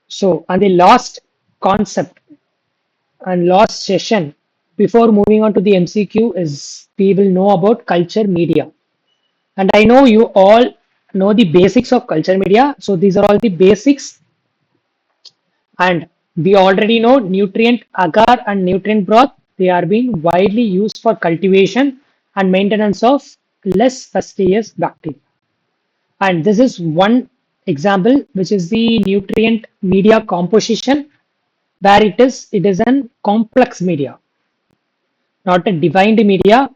So, and the last concept and last session before moving on to the MCQ is we will know about culture media. And I know you all know the basics of culture media. So these are all the basics, and we already know nutrient agar and nutrient broth. They are being widely used for cultivation and maintenance of less fastidious bacteria. And this is one example, which is the nutrient media composition, where it is an complex media, not a defined media,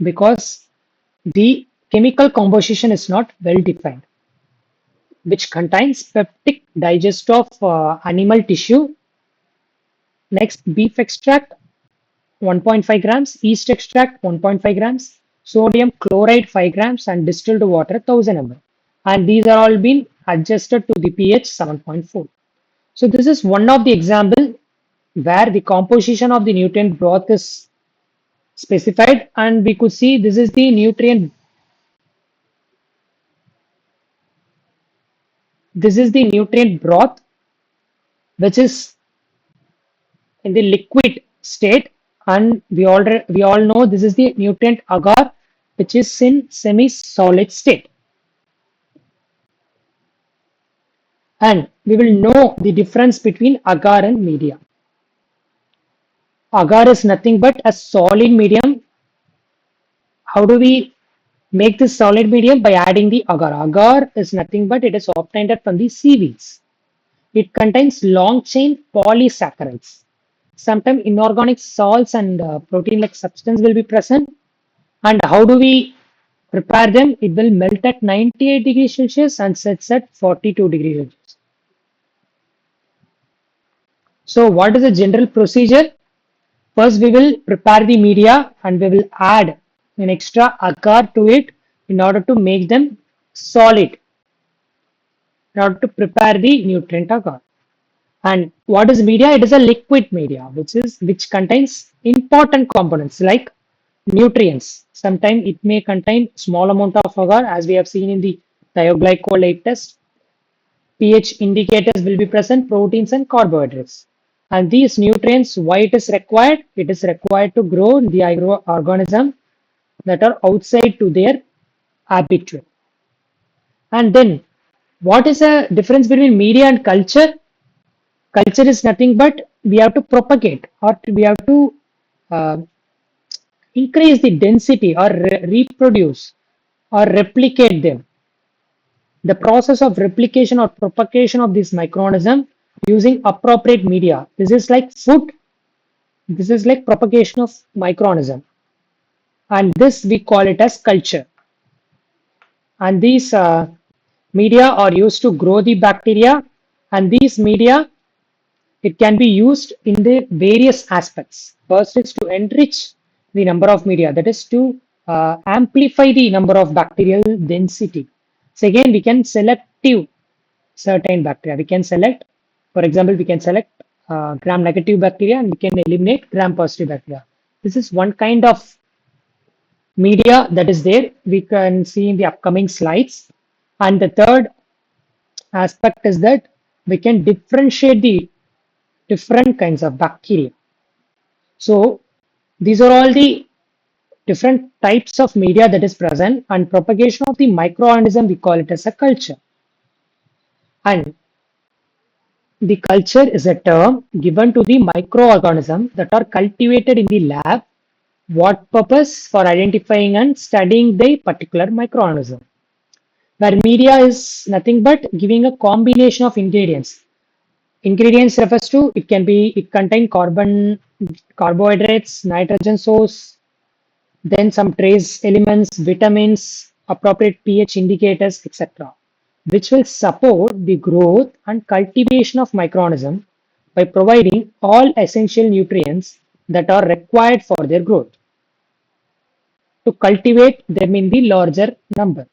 because the chemical composition is not well defined, which contains peptic digest of animal tissue. Next, beef extract 1.5 grams, yeast extract 1.5 grams, sodium chloride 5 grams, and distilled water 1000 ml. And these are all been adjusted to the pH 7.4. So this is one of the example where the composition of the nutrient broth is specified, and we could see this is the nutrient broth, which is in the liquid state, and we all know this is the nutrient agar, which is in semi solid state. And we will know the difference between agar and media. Agar is nothing but a solid medium. How do we make this solid medium? By adding the agar. Agar is nothing but it is obtained from the seaweeds. It contains long chain polysaccharides. Sometimes inorganic salts and protein like substance will be present. And how do we prepare them? It will melt at 98 degrees Celsius and sets at 42 degrees Celsius. So what is the general procedure? First, we will prepare the media and we will add an extra agar to it in order to make them solid, in order to prepare the nutrient agar. And what is media? It is a liquid media, which contains important components like nutrients. Sometimes it may contain small amount of agar, as we have seen in the thioglycolate test. pH indicators will be present, proteins and carbohydrates. And these nutrients, why it is required? It is required to grow the microorganism that are outside to their habitat. And then, what is the difference between media and culture? Culture is nothing but we have to propagate, or we have to uh, increase the density or reproduce or replicate them. The process of replication or propagation of this microorganism using appropriate media. This is like food. This is like propagation of microorganism, and this we call it as culture. And these media are used to grow the bacteria, and these media, it can be used in the various aspects. First is to enrich the number of media, that is to amplify the number of bacterial density. Second, we can selective certain bacteria. We can select, for example, we can select gram negative bacteria and we can eliminate gram positive bacteria. This is one kind of media that is there. We can see in the upcoming slides. And the third aspect is that we can differentiate the different kinds of bacteria. So these are all the different types of media that is present, and propagation of the microorganism we call it as a culture. And the culture is a term given to the microorganisms that are cultivated in the lab. What purpose? For identifying and studying the particular microorganism. Where media is nothing but giving a combination of ingredients. Ingredients refers to it contain carbohydrates, nitrogen source, then some trace elements, vitamins, appropriate pH indicators, etc., which will support the growth and cultivation of microorganisms by providing all essential nutrients that are required for their growth to cultivate them in the larger number.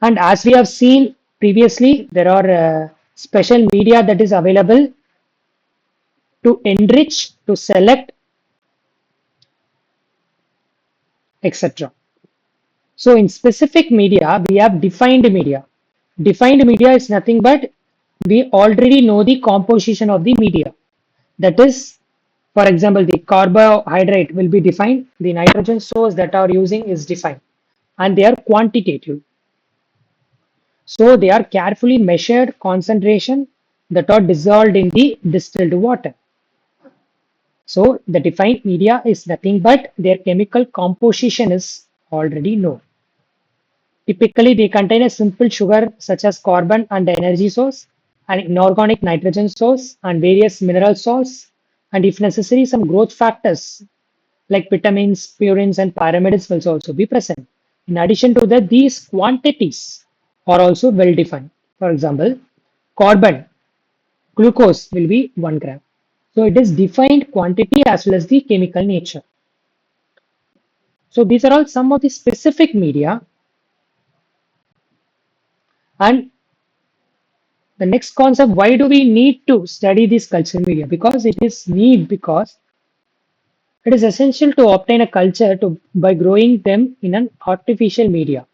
And as we have seen previously, there are special media that is available to enrich, to select, etc. So in specific media, we have defined media. Defined media is nothing but we already know the composition of the media. That is, for example, the carbohydrate will be defined, the nitrogen source that are using is defined, and they are quantitative. So they are carefully measured concentration that are dissolved in the distilled water. So the defined media is nothing but their chemical composition is already known. Typically, they contain a simple sugar such as carbon and energy source, an inorganic nitrogen source, and various mineral salts, and if necessary, some growth factors like vitamins, purines, and pyramids will also be present. In addition to that, these quantities are also well defined. For example, carbon, glucose will be 1 gram. So it is defined quantity as well as the chemical nature. So these are all some of the specific media. And the next concept, why do we need to study this culture media? Because it is need because it is essential to obtain a culture to by growing them in an artificial media.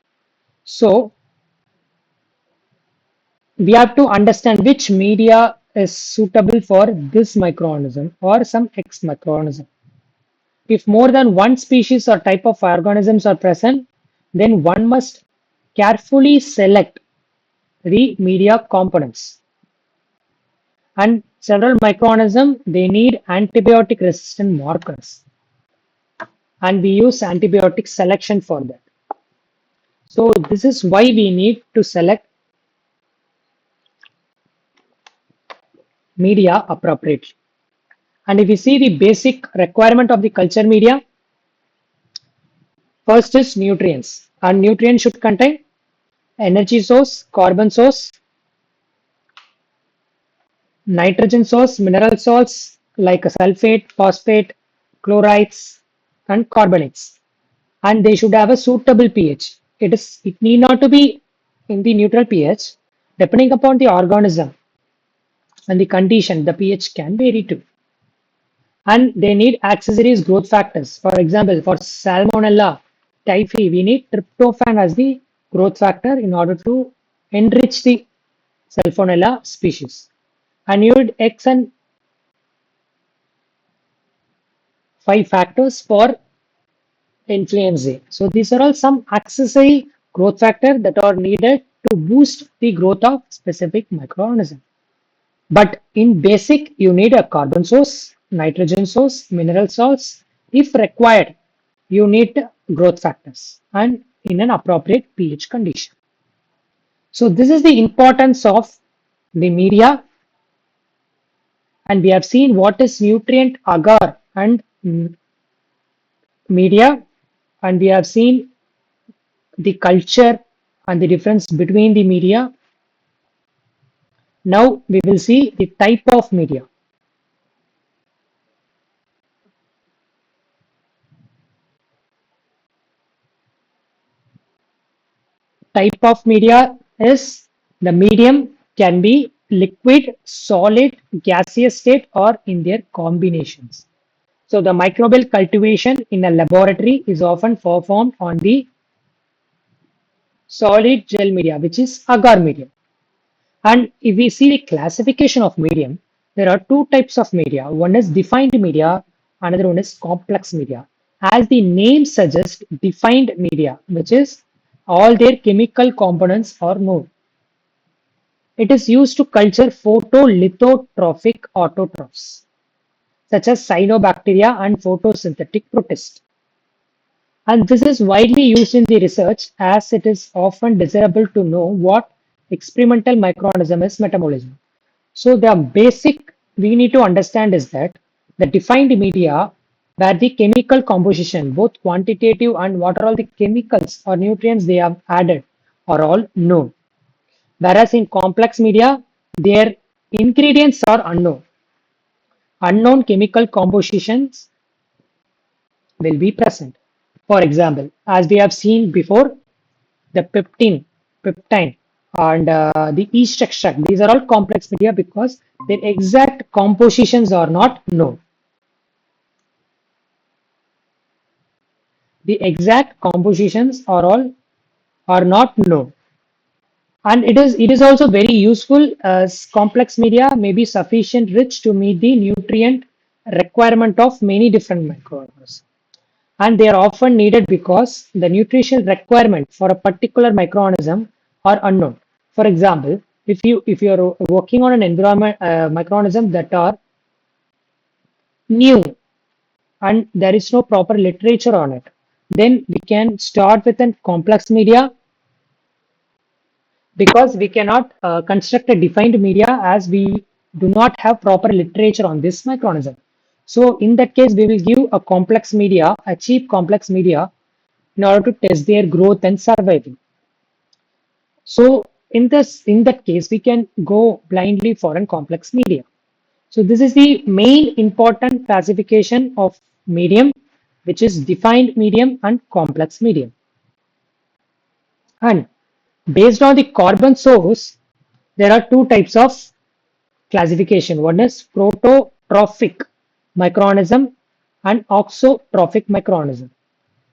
So we have to understand which media is suitable for this microorganism or some X microorganism. If more than one species or type of organisms are present, then one must carefully select the media components. And several microorganisms they need antibiotic resistant markers, and we use antibiotic selection for that. So this is why we need to select media appropriately. And if we see the basic requirement of the culture media, first is nutrients. And nutrients should contain energy source, carbon source, nitrogen source, mineral salts like sulfate, phosphate, chlorides, and carbonates. And they should have a suitable pH. It need not to be in the neutral pH. Depending upon the organism and the condition, the pH can vary too. And they need accessories growth factors. For example, for Salmonella typhi, we need tryptophan as the growth factor in order to enrich the Salmonella species. And you need X and 5 factors for influenza. So these are all some accessory growth factors that are needed to boost the growth of specific microorganism. But in basic, you need a carbon source, nitrogen source, mineral salts. If required, you need growth factors and in an appropriate pH condition. So this is the importance of the media, and we have seen what is nutrient agar and media, and we have seen the culture and the difference between the media. Now we will see the type of media. Type of media is the medium can be liquid, solid, gaseous state, or in their combinations. So the microbial cultivation in a laboratory is often performed on the solid gel media, which is agar medium. And if we see the classification of medium, there are two types of media. One is defined media, another one is complex media. As the name suggests, defined media, which is all their chemical components are known. It is used to culture photolithotrophic autotrophs, such as cyanobacteria and photosynthetic protists. And this is widely used in the research as it is often desirable to know what experimental microorganism is metabolism. So the basic we need to understand is that the defined media where the chemical composition, both quantitative and what are all the chemicals or nutrients they have added are all known. Whereas in complex media, their ingredients are unknown. Unknown chemical compositions will be present. For example, as we have seen before, the peptine, and the yeast extract, these are all complex media because their exact compositions are not known. The exact compositions are not known. And it is also very useful as complex media may be sufficient rich to meet the nutrient requirement of many different microorganisms. And they are often needed because the nutritional requirement for a particular microorganism are unknown. For example, if you are working on an environment microorganism that are new and there is no proper literature on it, then we can start with a complex media because we cannot construct a defined media as we do not have proper literature on this microorganism. So in that case, we will give a complex media, a cheap complex media in order to test their growth and survival. So in that case, we can go blindly for a complex media. So this is the main important classification of medium, which is defined medium and complex medium. And based on the carbon source, there are two types of classification. One is prototrophic microorganism and auxotrophic microorganism.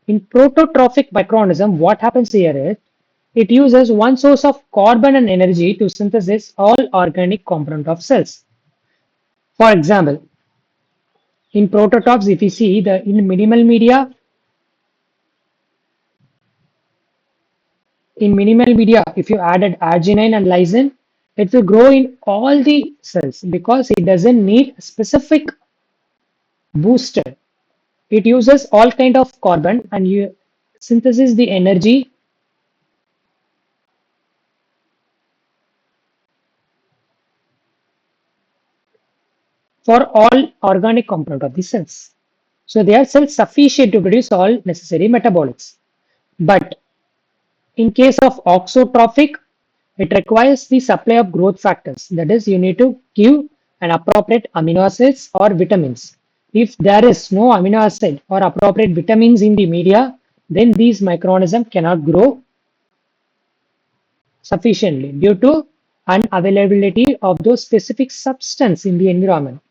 In prototrophic microorganism, what happens here is it uses one source of carbon and energy to synthesize all organic component of cells. For example, in prototrophs, if you see the in minimal media, if you added arginine and lysine, it will grow in all the cells because it doesn't need specific booster. It uses all kind of carbon and you synthesis the energy for all organic component of the cells. So they are self-sufficient to produce all necessary metabolites. But in case of auxotrophic, it requires the supply of growth factors. That is, you need to give an appropriate amino acids or vitamins. If there is no amino acid or appropriate vitamins in the media, then these microorganisms cannot grow sufficiently due to unavailability of those specific substance in the environment.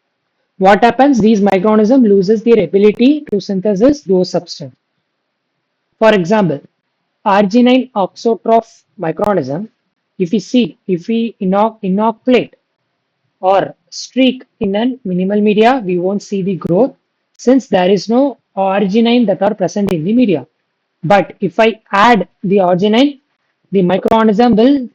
What happens? These microorganisms loses their ability to synthesize those substances. For example, arginine auxotroph microorganism, if we inoculate or streak in a minimal media, we won't see the growth since there is no arginine that are present in the media. But if I add the arginine, the microorganism will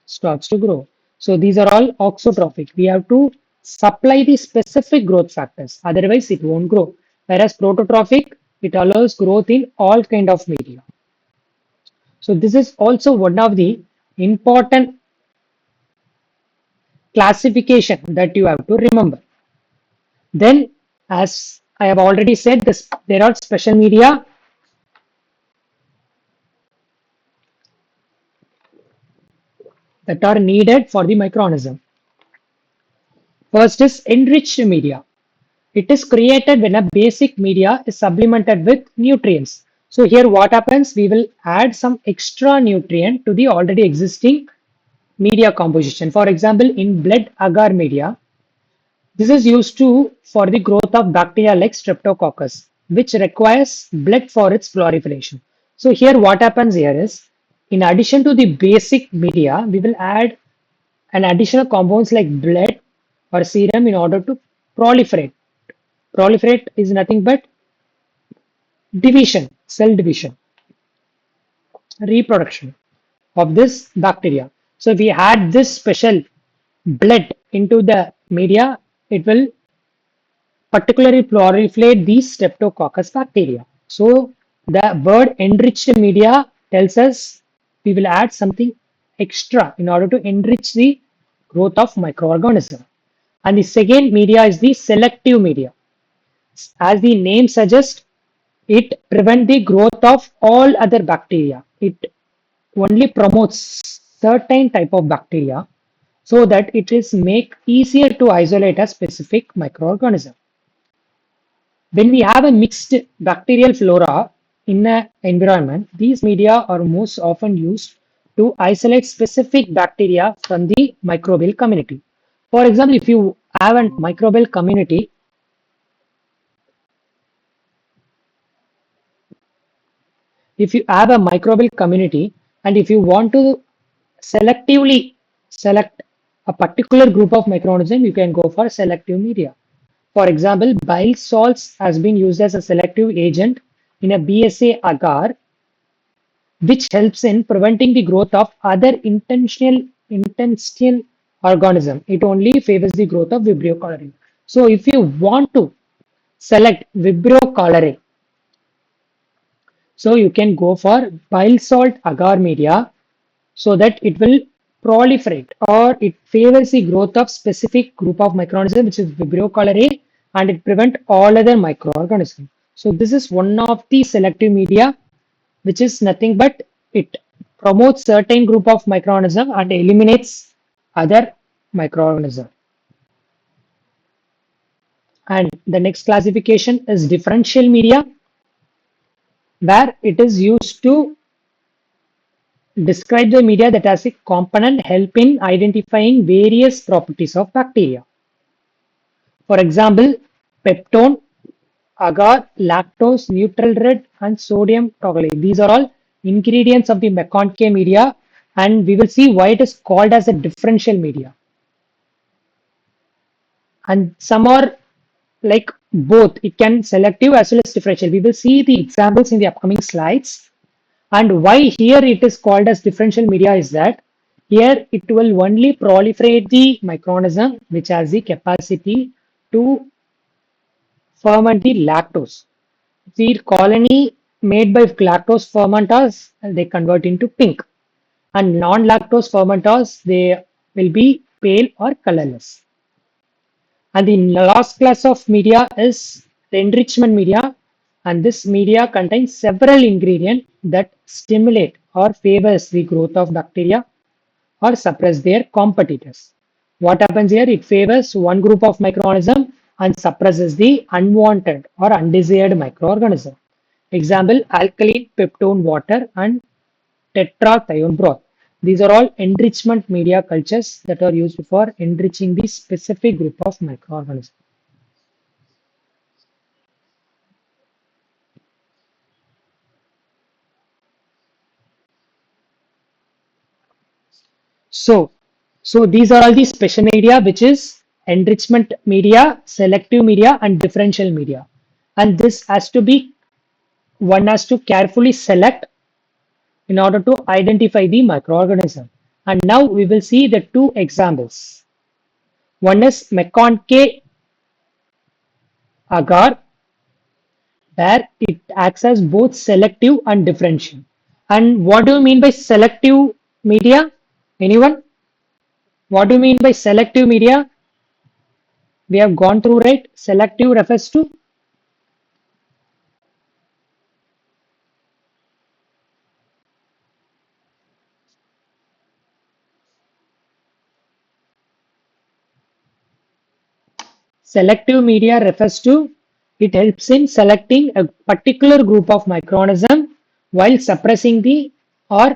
starts to grow. So these are all auxotrophic. We have to supply the specific growth factors, otherwise it won't grow. Whereas prototrophic, it allows growth in all kind of media. So this is also one of the important classification that you have to remember. Then, as I have already said, there are special media that are needed for the microorganism. First is enriched media. It is created when a basic media is supplemented with nutrients. So here what happens? We will add some extra nutrient to the already existing media composition. For example, in blood agar media, this is used to for the growth of bacteria like streptococcus, which requires blood for its proliferation. So here what happens here is, in addition to the basic media, we will add an additional compounds like blood or serum in order to proliferate. Proliferate is nothing but division, cell division, reproduction of this bacteria. So if we add this special blood into the media, it will particularly proliferate these streptococcus bacteria. So the word enriched media tells us we will add something extra in order to enrich the growth of microorganism. And the second media is the selective media. As the name suggests, it prevents the growth of all other bacteria. It only promotes certain type of bacteria so that it is make easier to isolate a specific microorganism. When we have a mixed bacterial flora in an environment, these media are most often used to isolate specific bacteria from the microbial community. For example, if you have a microbial community, if you have a microbial community and if you want to selectively select a particular group of microorganisms, you can go for selective media. For example, bile salts has been used as a selective agent in a BSA agar, which helps in preventing the growth of other intestinal organism. It only favors the growth of Vibrio cholerae. So if you want to select Vibrio cholerae, so you can go for bile salt agar media so that it will proliferate or it favors the growth of specific group of microorganisms which is Vibrio cholerae and it prevent all other microorganisms. So this is one of the selective media which is nothing but it promotes certain group of microorganism and eliminates other microorganism. And the next classification is differential media, where it is used to describe the media that has a component help in identifying various properties of bacteria. For example, peptone, agar, lactose, neutral red, and sodium taugalate. These are all ingredients of the McConkey media, and we will see why it is called as a differential media. And some are like both, it can selective as well as differential. We will see the examples in the upcoming slides. And why here it is called as differential media is that here it will only proliferate the microorganism which has the capacity to ferment the lactose. The colony made by lactose fermenters they convert into pink, and non-lactose fermenters they will be pale or colorless. And the last class of media is the enrichment media, and this media contains several ingredients that stimulate or favors the growth of bacteria or suppress their competitors. What happens here? It favors one group of microorganism and suppresses the unwanted or undesired microorganism. Example, alkaline peptone water and tetrathione broth. These are all enrichment media cultures that are used for enriching the specific group of microorganisms. So, so these are all the special media, which is enrichment media, selective media, and differential media. And this has to be one has to carefully select in order to identify the microorganism. And now we will see the two examples. One is McConkey agar, where it acts as both selective and differential. And what do you mean by selective media? Anyone? What do you mean by selective media? We have gone through, right? Selective refers to selective media refers to it helps in selecting a particular group of microorganism while suppressing the or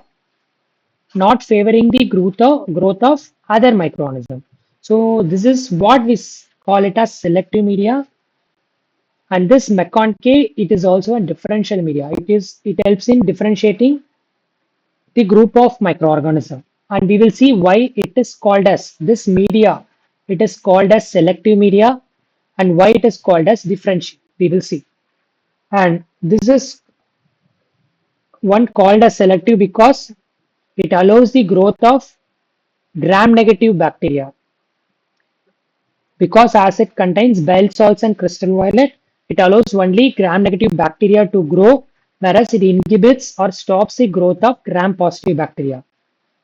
not favoring the growth of other microorganism. So this is what we call it as selective media. And this McConkey, it is also a differential media. It helps in differentiating the group of microorganism. And we will see why it is called as this media. It is called as selective media and why it is called as differential. We will see. And this is one called as selective because it allows the growth of gram negative bacteria. Because as it contains bile salts and crystal violet, it allows only gram negative bacteria to grow, whereas it inhibits or stops the growth of gram positive bacteria.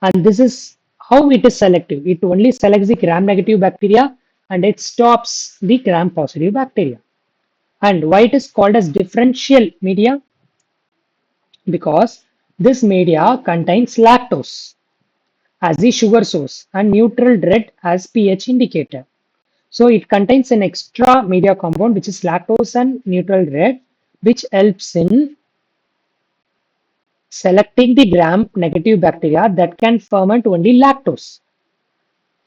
And this is how it is selective. It only selects the gram-negative bacteria and it stops the gram-positive bacteria. And why it is called as differential media? Because this media contains lactose as the sugar source and neutral red as pH indicator. So it contains an extra media compound which is lactose and neutral red, which helps in selecting the gram negative bacteria that can ferment only lactose.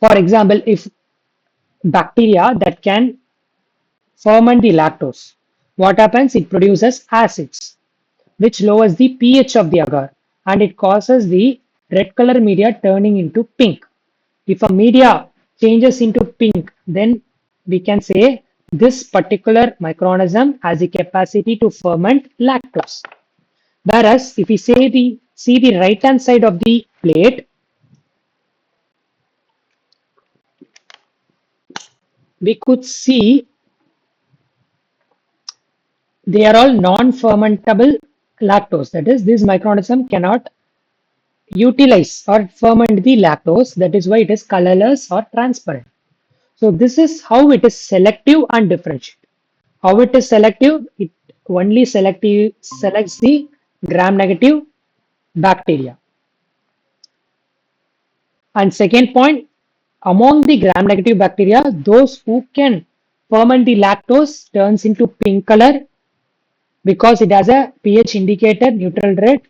For example, if bacteria that can ferment the lactose, what happens? It produces acids, which lowers the pH of the agar and it causes the red color media turning into pink. If a media changes into pink, then we can say this particular microorganism has the capacity to ferment lactose. Whereas if we see the right hand side of the plate, we could see they are all non-fermentable lactose. That is, this microorganism cannot utilize or ferment the lactose. That is why it is colorless or transparent. So this is how it is selective and differentiate. How it is selective? It only selects the gram-negative bacteria. And second point, among the gram-negative bacteria, those who can ferment the lactose turns into pink color because it has a pH indicator neutral red,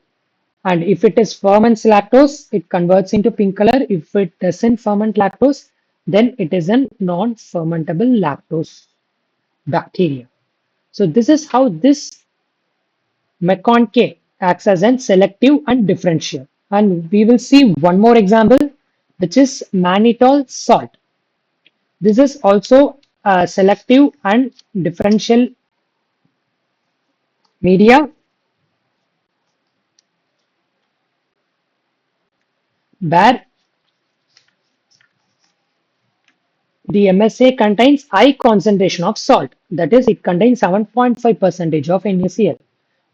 and if it is ferments lactose it converts into pink color. If it doesn't ferment lactose, then it is a non-fermentable lactose bacteria. So this is how this McConaughey acts as an selective and differential. And we will see one more example, which is mannitol salt. This is also a selective and differential media where the MSA contains high concentration of salt. That is, it contains 7.5 percentage of NaCl.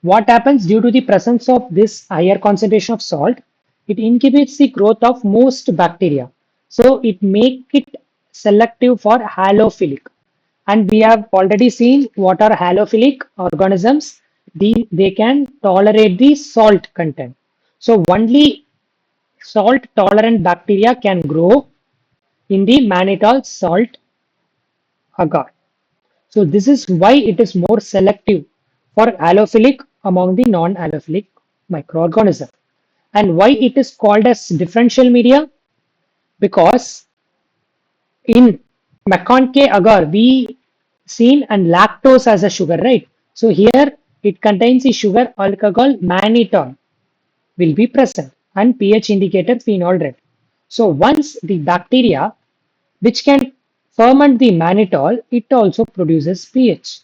What happens due to the presence of this higher concentration of salt? It inhibits the growth of most bacteria. So it makes it selective for halophilic. And we have already seen what are halophilic organisms. They can tolerate the salt content. So only salt tolerant bacteria can grow in the mannitol salt agar. So this is why it is more selective for allophilic among the non-allophilic microorganism. And why it is called as differential media? Because in McConaughey agar we seen and lactose as a sugar, right? So here it contains the sugar alcohol mannitol will be present and pH indicator phenol red. So once the bacteria which can ferment the mannitol, it also produces pH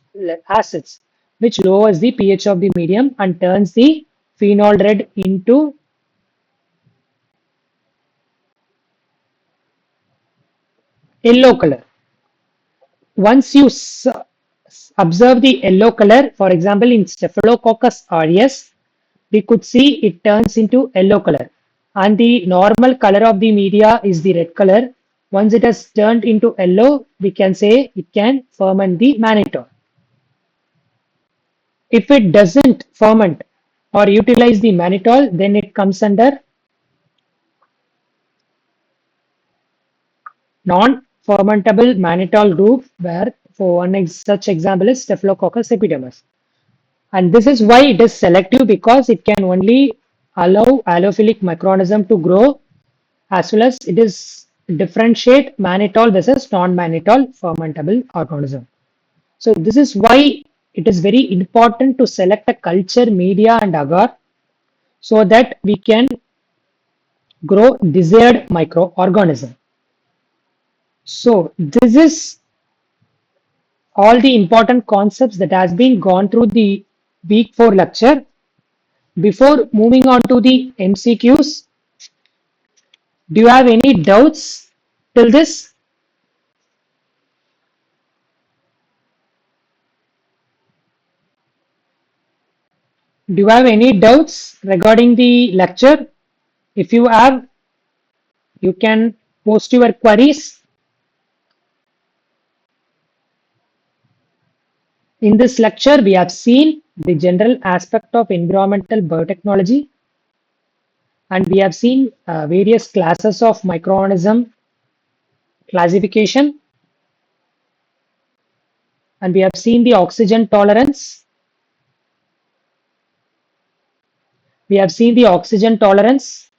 acids, which lowers the pH of the medium and turns the phenol red into yellow color. Once you observe the yellow color, for example, in Staphylococcus aureus, we could see it turns into yellow color. And the normal color of the media is the red color. Once it has turned into yellow, we can say it can ferment the mannitol. If it doesn't ferment or utilize the mannitol, then it comes under non-fermentable mannitol group, where for one such example is Staphylococcus epidermis. And this is why it is selective because it can only allow allophilic microorganism to grow as well as it is differentiate mannitol versus non-mannitol fermentable organism. So this is why it is very important to select a culture media and agar so that we can grow desired microorganism. So this is all the important concepts that has been gone through the week 4 lecture. Before moving on to the MCQs, do you have any doubts till this? Do you have any doubts regarding the lecture? If you have, You can post your queries. In this lecture, we have seen the general aspect of environmental biotechnology, and we have seen various classes of microorganism classification, and we have seen the oxygen tolerance. We have seen the oxygen tolerance,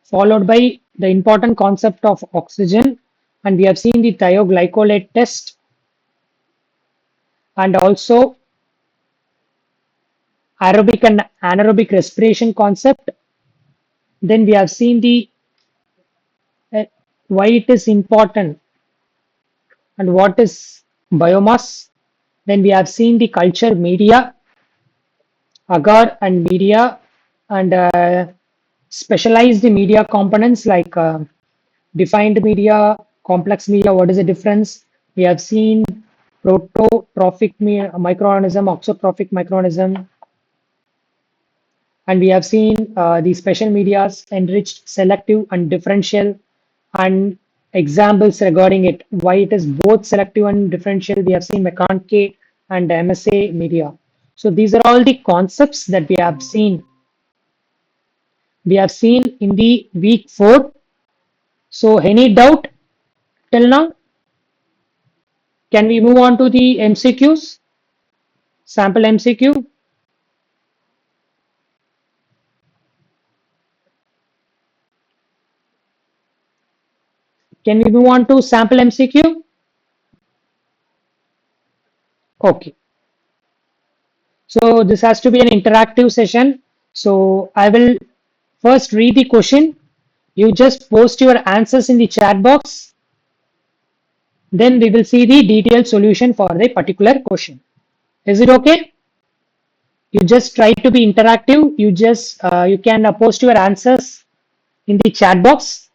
followed by the important concept of oxygen, and we have seen the thioglycolate test, and also aerobic and anaerobic respiration concept. Then we have seen the uh, why it is important and what is biomass. Then we have seen the culture media, agar and media, and specialized media components like defined media, complex media. What is the difference? We have seen prototrophic microorganism, auxotrophic microorganism, and we have seen the special medias enriched, selective, and differential, and examples regarding it. Why it is both selective and differential. We have seen McConaughey and MSA media. So these are all the concepts that we have seen. We have seen in the week 4. So any doubt till now? Can we move on to the MCQs? Sample MCQ. Can we move on to sample MCQ? Okay. So this has to be an interactive session. So I will first read the question. You just post your answers in the chat box. Then we will see the detailed solution for the particular question. Is it okay? You just try to be interactive. You can post your answers in the chat box.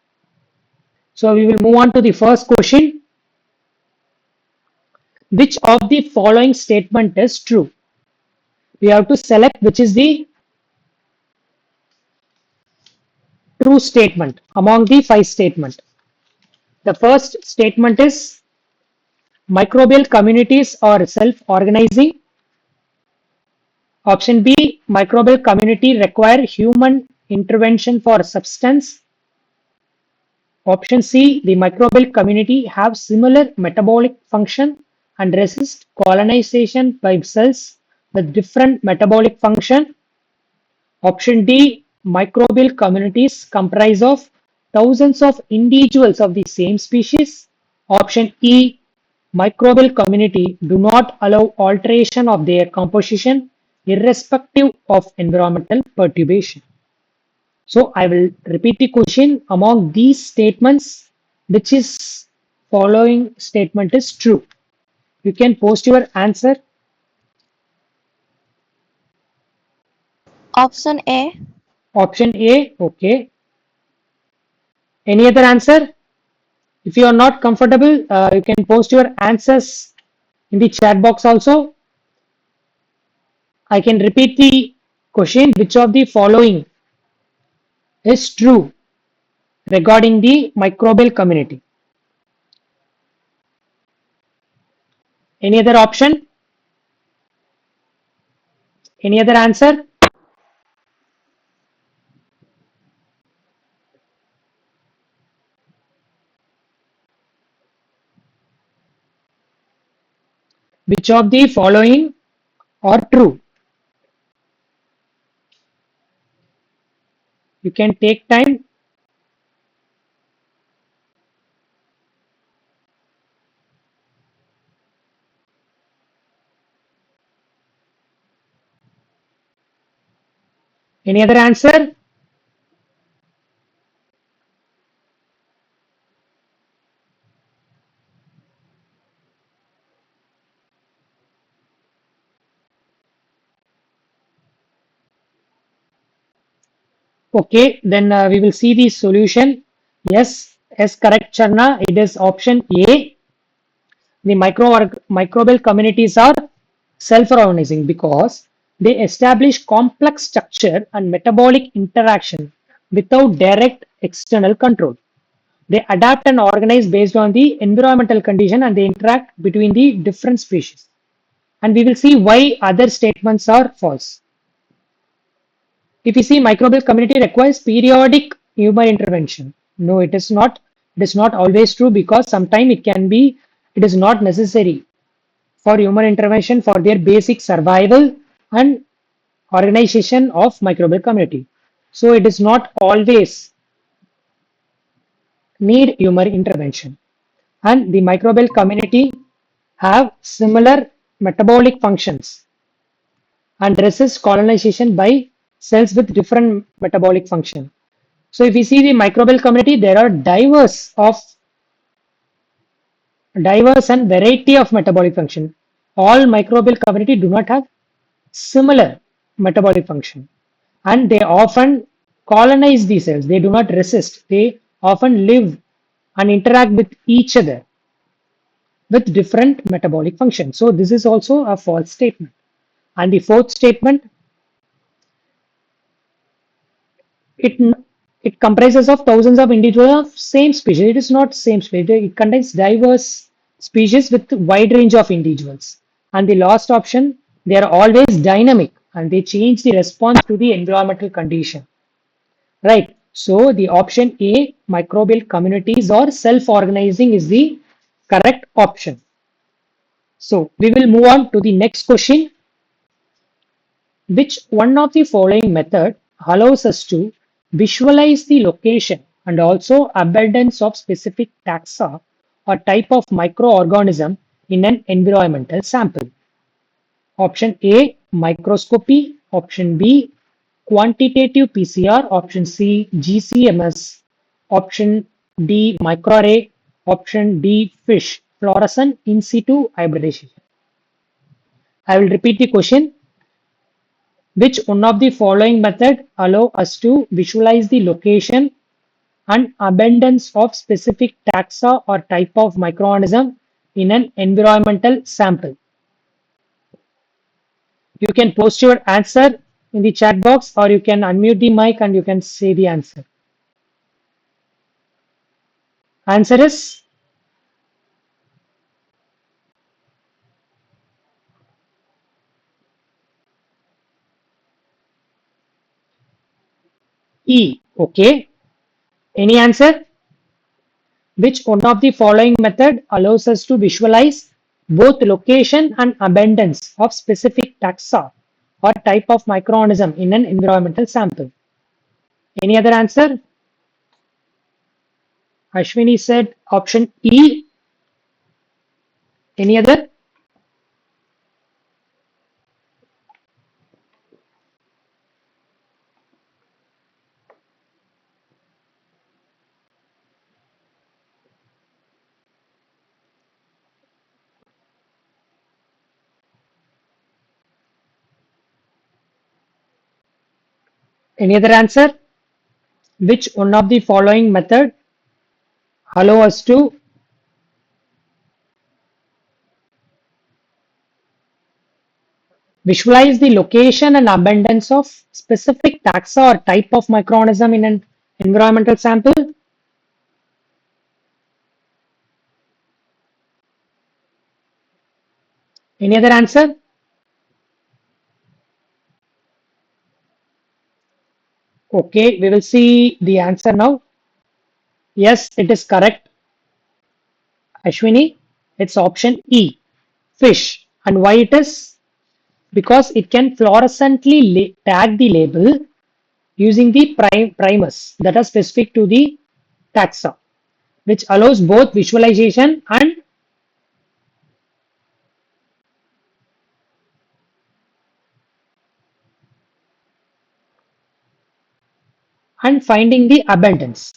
So we will move on to the first question. Which of the following statement is true? We have to select which is the true statement among the 5 statements. The first statement is microbial communities are self-organizing. Option B, microbial community require human intervention for substance. Option C, the microbial community have similar metabolic function and resist colonization by cells with different metabolic function. Option D, microbial communities comprise of thousands of individuals of the same species. Option E, microbial community do not allow alteration of their composition irrespective of environmental perturbation. So I will repeat the question. Among these statements, which is following statement is true? You can post your answer. Option A. Option A, okay. Any other answer? If you are not comfortable, you can post your answers in the chat box also. I can repeat the question. Which of the following is true regarding the microbial community? Any other option? Any other answer? Which of the following are true? You can take time. Any other answer? Okay, then we will see the solution. Yes, correct, Charna. It is option A. The microbial communities are self-organizing because they establish complex structure and metabolic interaction without direct external control. They adapt and organize based on the environmental condition and they interact between the different species. And we will see why other statements are false. If you see microbial community requires periodic human intervention. No, it is not. It is not always true because sometimes it is not necessary for human intervention for their basic survival and organization of microbial community. So it is not always need human intervention. And the microbial community have similar metabolic functions and resist colonization by cells with different metabolic function. So if we see the microbial community, there are diverse and variety of metabolic function. All microbial community do not have similar metabolic function and they often colonize these cells. They do not resist. They often live and interact with each other with different metabolic functions. So this is also a false statement. And the fourth statement, it it comprises of thousands of individuals of same species. It is not same species. It contains diverse species with wide range of individuals. And the last option, they are always dynamic and they change the response to the environmental condition. Right. So the option A, microbial communities or self-organizing is the correct option. So we will move on to the next question. Which one of the following method allows us to visualize the location and also abundance of specific taxa or type of microorganism in an environmental sample? Option A, microscopy. Option B, quantitative PCR. Option C, GCMS. Option D, microarray. Option D, fish, fluorescent in situ hybridization. I will repeat the question. Which one of the following method allow us to visualize the location and abundance of specific taxa or type of microorganism in an environmental sample? You can post your answer in the chat box or you can unmute the mic and you can say the answer. Answer is E. Okay. Any answer? Which one of the following method allows us to visualize both location and abundance of specific taxa or type of microorganism in an environmental sample? Any other answer? Ashwini said option E. Any other? Any other answer? Which one of the following method allow us to visualize the location and abundance of specific taxa or type of microorganism in an environmental sample? Any other answer? Okay, we will see the answer now. Yes, it is correct, Ashwini. It's option E, fish. And why it is? Because it can fluorescently tag the label using the primers that are specific to the taxa, which allows both visualization and finding the abundance.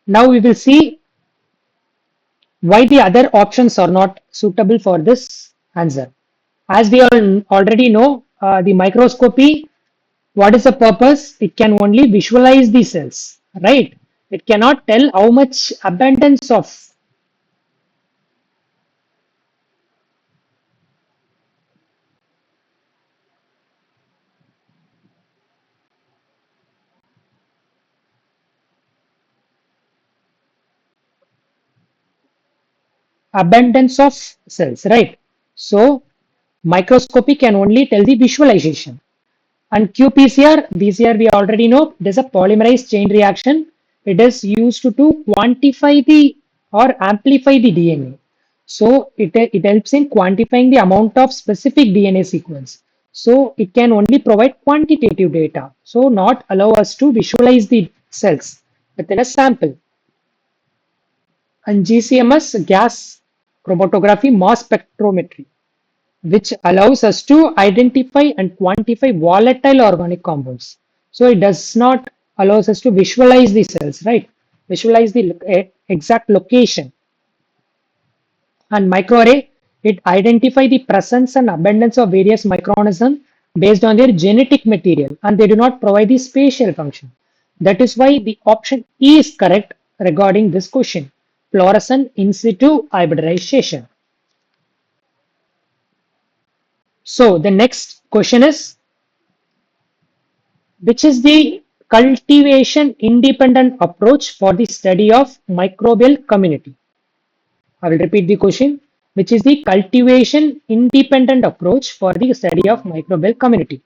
Now we will see why the other options are not suitable for this answer. As we all already know, the microscopy, what is the purpose? It can only visualize the cells, right? It cannot tell how much abundance of. abundance of cells, right? So microscopy can only tell the visualization. And qPCR we already know there's a polymerase chain reaction. It is used to quantify the or amplify the DNA. So it helps in quantifying the amount of specific DNA sequence. So it can only provide quantitative data. So not allow us to visualize the cells within a sample. And GCMS gas chromatography mass spectrometry, which allows us to identify and quantify volatile organic compounds. So it does not allows us to visualize the cells, right? Visualize the exact location. And microarray, it identify the presence and abundance of various microorganisms based on their genetic material, and they do not provide the spatial function. That is why the option E is correct regarding this question. Fluorescent in situ hybridization. So the next question is, which is the cultivation independent approach for the study of microbial community? I will repeat the question. Which is the cultivation independent approach for the study of microbial community?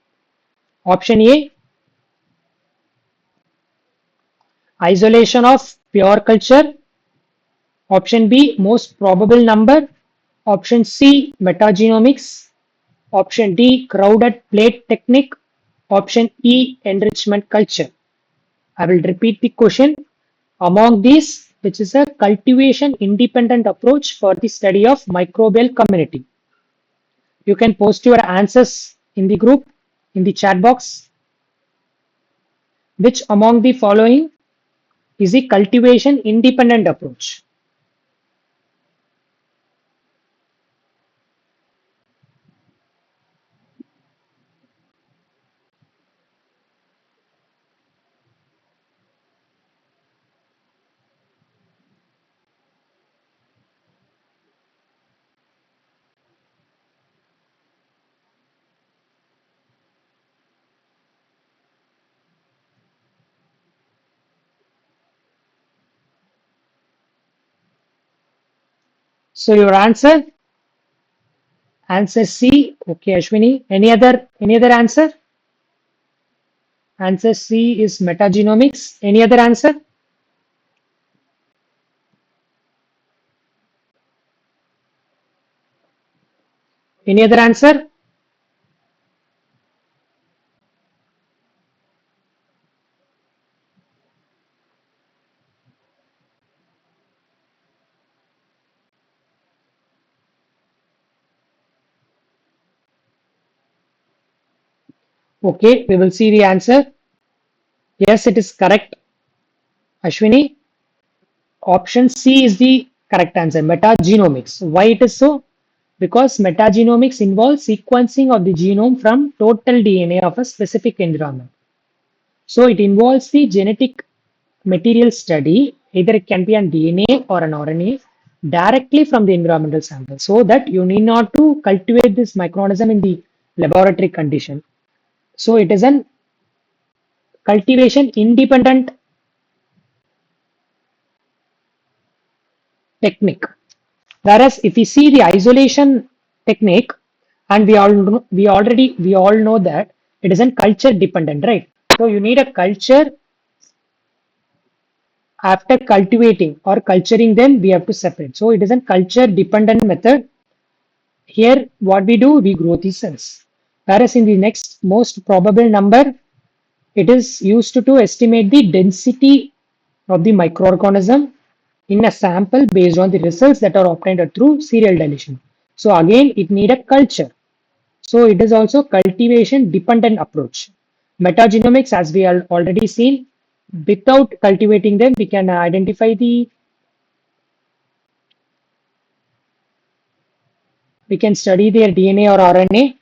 Option A, isolation of pure culture. Option B, most probable number. Option C, metagenomics. Option D, crowded plate technique. Option E, enrichment culture. I will repeat the question. Among these, which is a cultivation independent approach for the study of microbial community. You can post your answers in the group, in the chat box. Which among the following is the cultivation independent approach? So your answer C. Okay, Ashwini. Any other answer? Answer C is metagenomics. Any other answer? Any other answer? Okay, we will see the answer. Yes, it is correct. Ashwini, option C is the correct answer, metagenomics. Why it is so? Because metagenomics involves sequencing of the genome from total DNA of a specific environment. So it involves the genetic material study, either it can be an DNA or an RNA, directly from the environmental sample, so that you need not to cultivate this microorganism in the laboratory condition. So it is an cultivation independent technique. Whereas if we see the isolation technique, and we all know that it isn't culture dependent, right? So you need a culture after cultivating or culturing them, we have to separate. So it isn't culture dependent method. Here, what we do, we grow the cells. Whereas in the next most probable number, it is used to estimate the density of the microorganism in a sample based on the results that are obtained through serial deletion. So again, it need a culture. So it is also cultivation dependent approach. Metagenomics, as we have already seen, without cultivating them, we can identify we can study their DNA or RNA.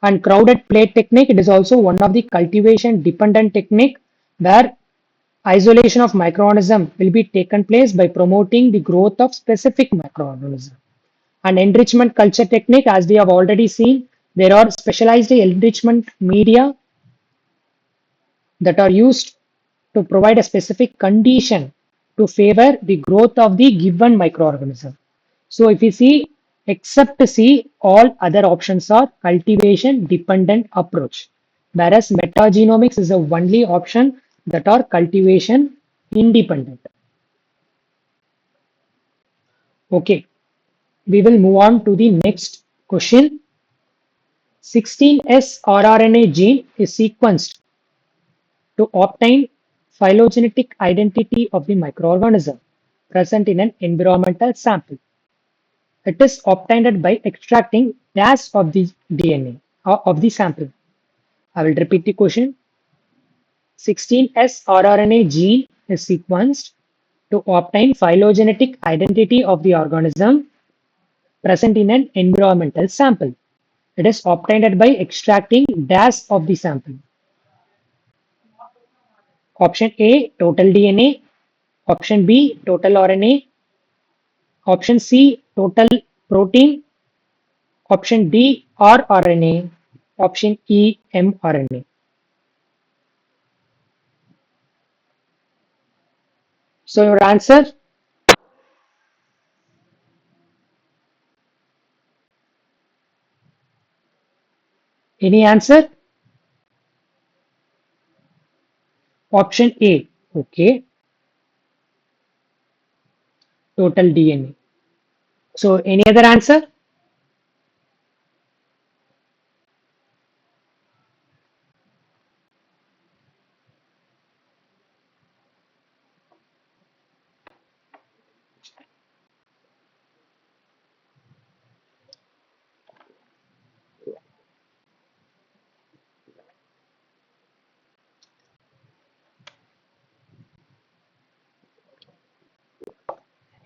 And crowded plate technique, it is also one of the cultivation dependent technique where isolation of microorganism will be taken place by promoting the growth of specific microorganism. And enrichment culture technique, as we have already seen, there are specialized enrichment media that are used to provide a specific condition to favor the growth of the given microorganism. So if we see, except C, all other options are cultivation dependent approach. Whereas metagenomics is the only option that are cultivation independent. Okay, we will move on to the next question. 16S rRNA gene is sequenced to obtain phylogenetic identity of the microorganism present in an environmental sample. It is obtained by extracting gas of the DNA of the sample. I will repeat the question. 16S rRNA gene is sequenced to obtain phylogenetic identity of the organism present in an environmental sample. It is obtained by extracting gas of the sample. Option A, total DNA. Option B, total RNA. Option C, total protein. Option D, rRNA. Option E, mRNA. So your answer, any answer? Option A. Okay, total DNA. So any other answer?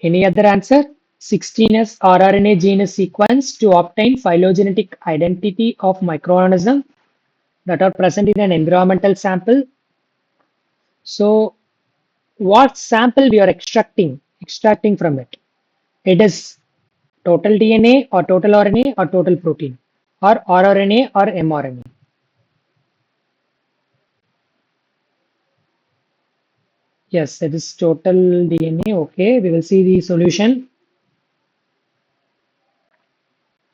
Any other answer? 16S rRNA gene is sequenced to obtain phylogenetic identity of microorganism that are present in an environmental sample. So what sample we are extracting from it? It is total DNA or total RNA or total protein or rRNA or mRNA. Yes, it is total DNA. Okay, we will see the solution.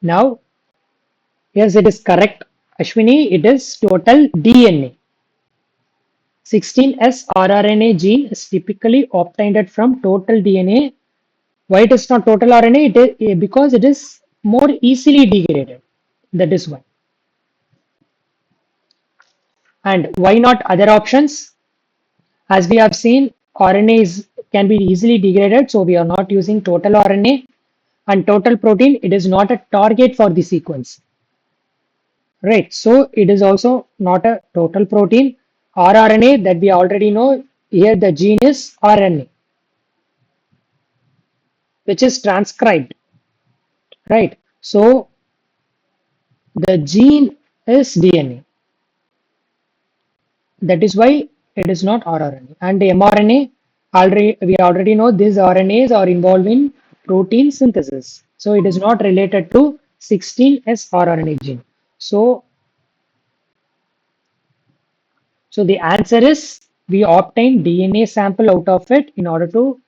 Now, yes, it is correct. Ashwini, it is total DNA. 16S rRNA gene is typically obtained from total DNA. Why it is not total RNA? Because it is more easily degraded. That is why. And why not other options? As we have seen, can be easily degraded, so we are not using total RNA. And total protein, it is not a target for the sequence. Right, so it is also not a total protein. rRNA that we already know, here the gene is RNA, which is transcribed, right? So the gene is DNA. That is why it is not rRNA. And the mRNA, we already know these RNAs are involved in protein synthesis. So it is not related to 16S rRNA gene. So, so the answer is we obtain DNA sample out of it in order to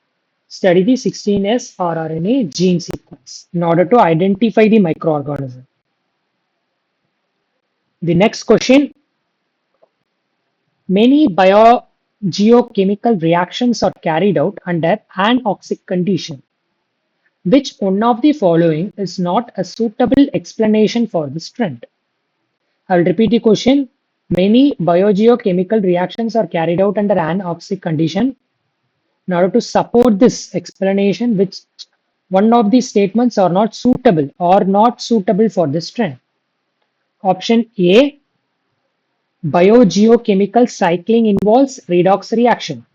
study the 16S rRNA gene sequence in order to identify the microorganism. The next question, many biogeochemical reactions are carried out under anoxic condition. Which one of the following is not a suitable explanation for this trend? I will repeat the question. Many biogeochemical reactions are carried out under anoxic condition. In order to support this explanation, which one of these statements are not suitable for this trend? Option A, biogeochemical cycling involves redox reaction.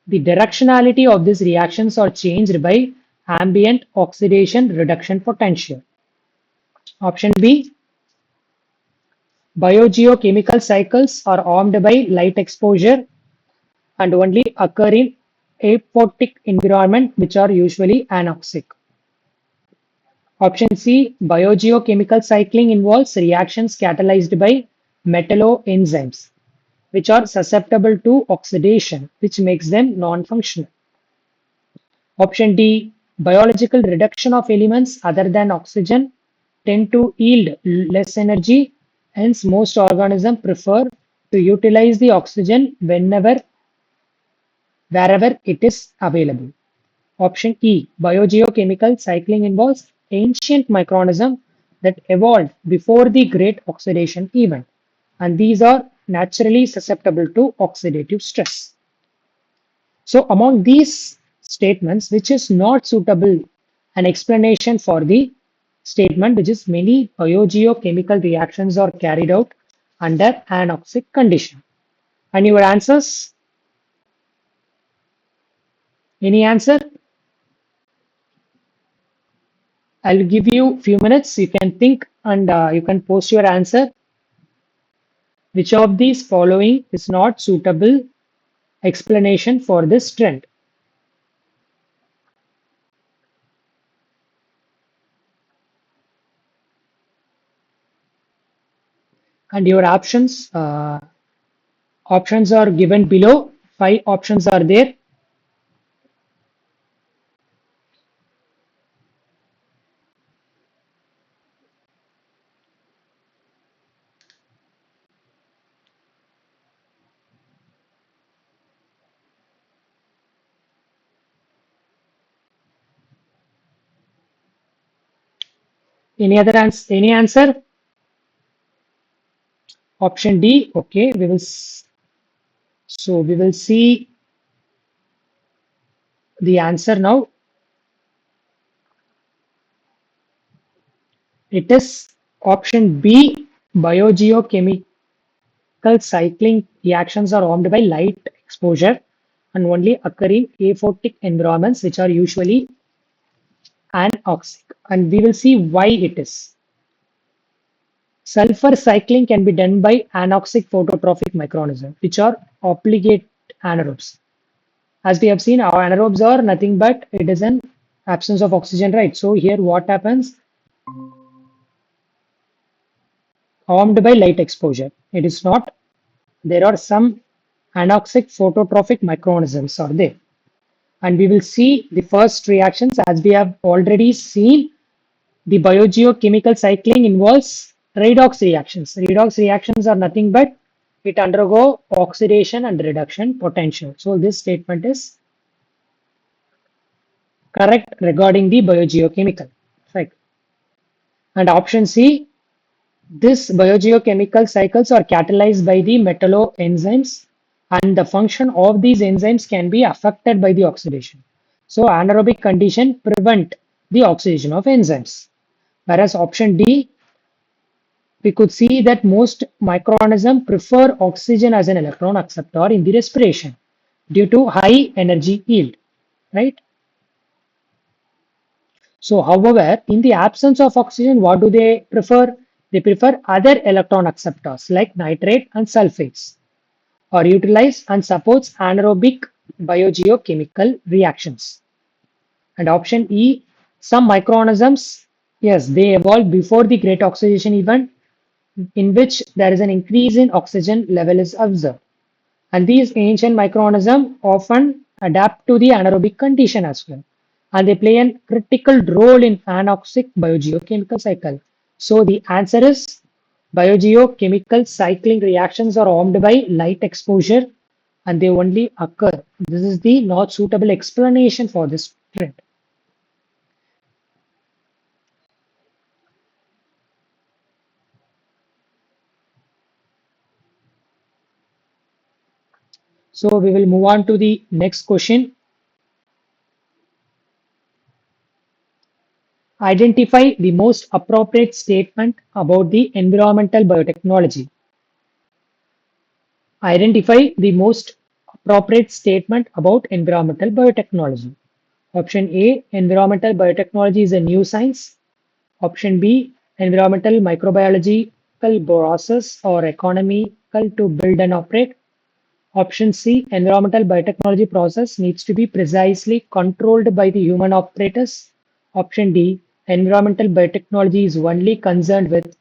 The directionality of these reactions are changed by ambient oxidation reduction potential. Option B, biogeochemical cycles are armed by light exposure and only occur in apotic environment which are usually anoxic. Option C, biogeochemical cycling involves reactions catalyzed by metalloenzymes which are susceptible to oxidation which makes them non-functional. Option D, Biological reduction of elements other than oxygen tend to yield less energy. Hence, most organisms prefer to utilize the oxygen wherever it is available. Option E, biogeochemical cycling involves ancient microorganisms that evolved before the Great Oxidation event, and these are naturally susceptible to oxidative stress. So, among these statements, which is not suitable, an explanation for the statement which is many biogeochemical reactions are carried out under anoxic condition. And your answers? Any answer? I'll give you few minutes. You can think and you can post your answer. Which of these following is not suitable explanation for this trend? And your options are given below. Five options are there. Any other answer? Any answer? Option D. Okay, so we will see the answer now. It is option B. Biogeochemical cycling reactions are formed by light exposure and only occur in aphotic environments, which are usually anoxic. And we will see why it is. Sulfur cycling can be done by anoxic phototrophic microorganisms, which are obligate anaerobes. As we have seen, our anaerobes are nothing but it is an absence of oxygen, right? So here what happens? Formed by light exposure. It is not. There are some anoxic phototrophic microorganisms are there. And we will see the first reactions as we have already seen. The biogeochemical cycling involves redox reactions. Redox reactions are nothing but it undergo oxidation and reduction potential. So this statement is correct regarding the biogeochemical. Right. And option C, this biogeochemical cycles are catalyzed by the metalloenzymes and the function of these enzymes can be affected by the oxidation. So anaerobic condition prevent the oxidation of enzymes. Whereas option D, we could see that most microorganisms prefer oxygen as an electron acceptor in the respiration due to high energy yield, right? So, however, in the absence of oxygen, what do they prefer? They prefer other electron acceptors like nitrate and sulfates or utilize and supports anaerobic biogeochemical reactions. And option E, some microorganisms, yes, they evolved before the great oxidation event in which there is an increase in oxygen level is observed. And these ancient microorganisms often adapt to the anaerobic condition as well. And they play a critical role in anoxic biogeochemical cycle. So the answer is biogeochemical cycling reactions are formed by light exposure and they only occur. This is the not suitable explanation for this trend. So we will move on to the next question. Identify the most appropriate statement about the environmental biotechnology. Identify the most appropriate statement about environmental biotechnology. Option A, environmental biotechnology is a new science. Option B, environmental microbiological process or economical to build and operate. Option C, environmental biotechnology process needs to be precisely controlled by the human operators. Option D, environmental biotechnology is only concerned with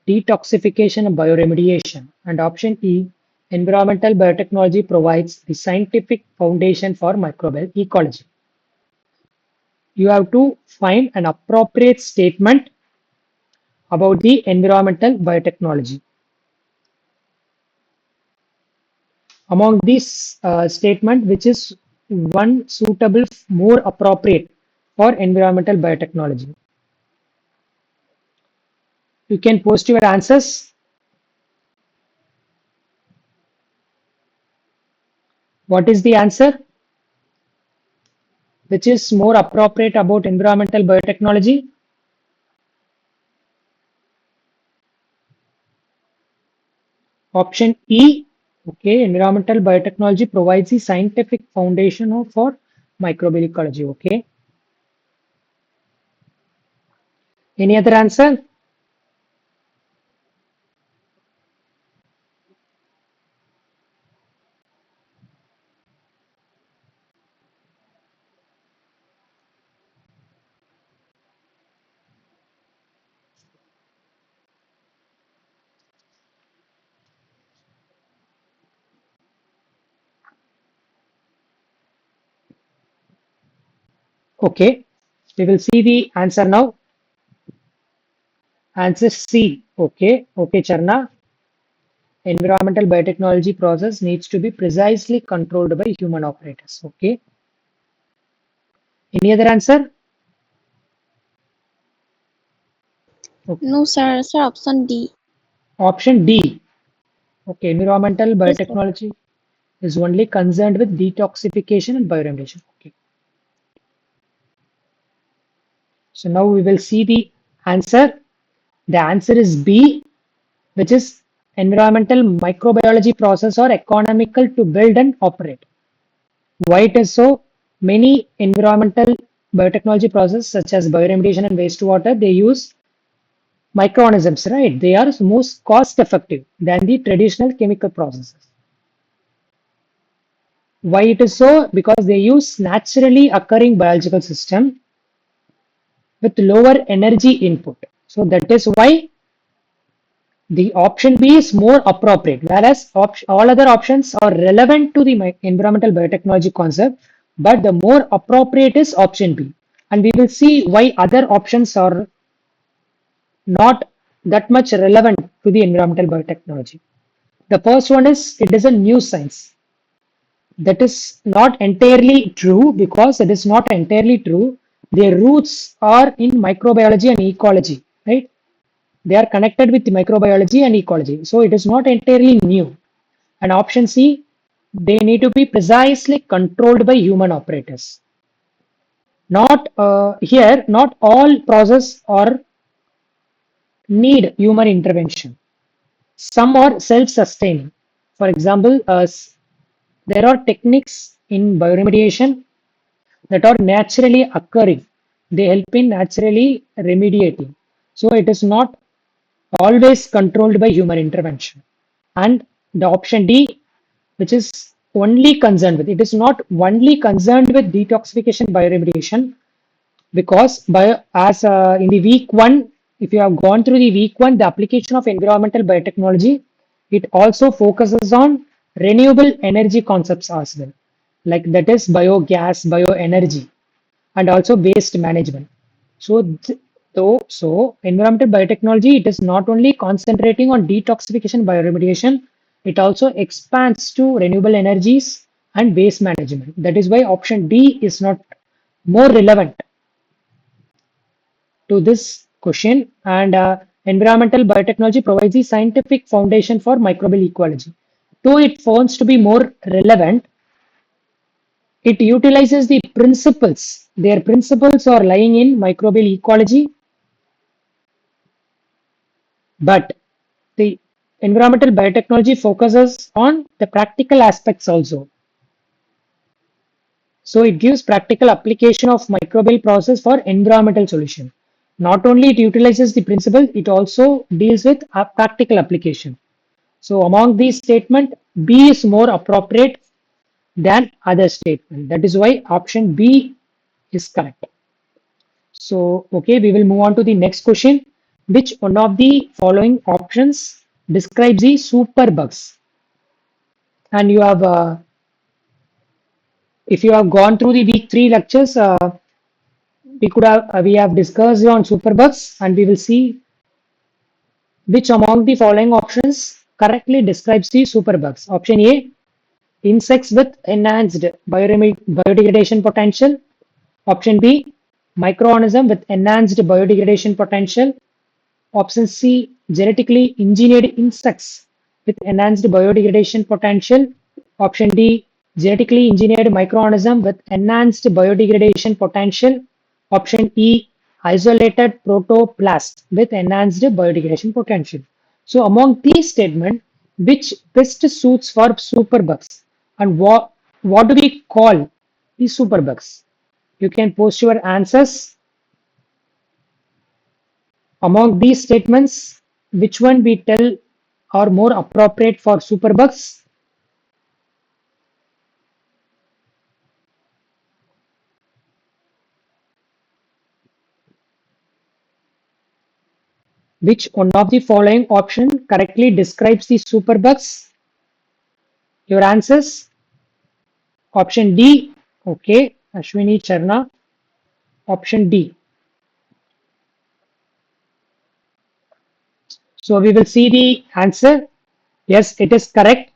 detoxification and bioremediation. And option E, environmental biotechnology provides the scientific foundation for microbial ecology. You have to find an appropriate statement about the environmental biotechnology. Among these statement, which is one suitable, more appropriate for environmental biotechnology? You can post your answers. What is the answer? Which is more appropriate about environmental biotechnology? Option E. Okay, environmental biotechnology provides the scientific foundation for microbial ecology. Okay. Any other answer? Okay. We will see the answer now. Answer C. Okay. Okay, Charna. Environmental biotechnology process needs to be precisely controlled by human operators. Okay. Any other answer? Okay. No, sir. Sir, option D. Option D. Okay. Environmental Yes, sir. biotechnology is only concerned with detoxification and bioremediation. Okay. So now we will see the answer. The answer is B, which is environmental microbiology process or economical to build and operate. Why it is so? Many environmental biotechnology processes such as bioremediation and wastewater, they use microorganisms, right? They are most cost effective than the traditional chemical processes. Why it is so? Because they use naturally occurring biological system with lower energy input. So that is why the option B is more appropriate, whereas all other options are relevant to the environmental biotechnology concept, but the more appropriate is option B. And we will see why other options are not that much relevant to the environmental biotechnology. The first one is it is a new science. That is not entirely true because it is not entirely true. Their roots are in microbiology and ecology, right? They are connected with microbiology and ecology. So it is not entirely new. And option C, they need to be precisely controlled by human operators. Not here, not all process or need human intervention. Some are self-sustaining. For example, there are techniques in bioremediation that are naturally occurring. They help in naturally remediating. So it is not always controlled by human intervention. And the option D, which is only concerned with, it is not only concerned with detoxification bioremediation, because as in the week one, if you have gone through the week one, the application of environmental biotechnology, it also focuses on renewable energy concepts as well, like that is biogas, bioenergy, and also waste management. So, so environmental biotechnology, it is not only concentrating on detoxification bioremediation, it also expands to renewable energies and waste management. That is why option D is not more relevant to this question. And environmental biotechnology provides the scientific foundation for microbial ecology. Though it wants to be more relevant, it utilizes the principles. Their principles are lying in microbial ecology, but the environmental biotechnology focuses on the practical aspects also. So it gives practical application of microbial process for environmental solution. Not only it utilizes the principle, it also deals with a practical application. So among these statement, B is more appropriate than other statement. That is why option B is correct. So, okay, we will move on to the next question. Which one of the following options describes the superbugs? And you have, if you have gone through the week three lectures, we have discussed on superbugs, and we will see which among the following options correctly describes the superbugs. Option A, insects with enhanced biodegradation potential. Option B, microorganism with enhanced biodegradation potential. Option C, genetically engineered insects with enhanced biodegradation potential. Option D, genetically engineered microorganism with enhanced biodegradation potential. Option E, isolated protoplast with enhanced biodegradation potential. So among these statements, which best suits for superbugs, and what do we call these superbugs? You can post your answers. Among these statements, which one we tell are more appropriate for superbugs? Which one of the following option correctly describes the superbugs? Your answers? Option D. Okay, Ashwini Charna. Option D. So we will see the answer. Yes, it is correct.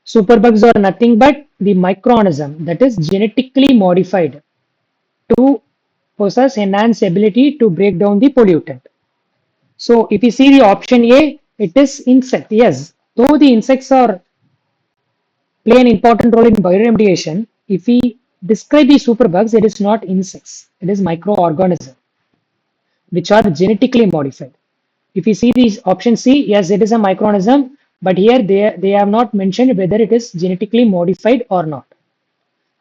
Superbugs are nothing but the microorganism that is genetically modified to possess enhanced ability to break down the pollutant. So if you see the option A, it is insect. Yes, though the insects are play an important role in bioremediation, if we describe the superbugs, it is not insects. It is microorganisms which are genetically modified. If you see the option C, yes, it is a microorganism, but here they have not mentioned whether it is genetically modified or not.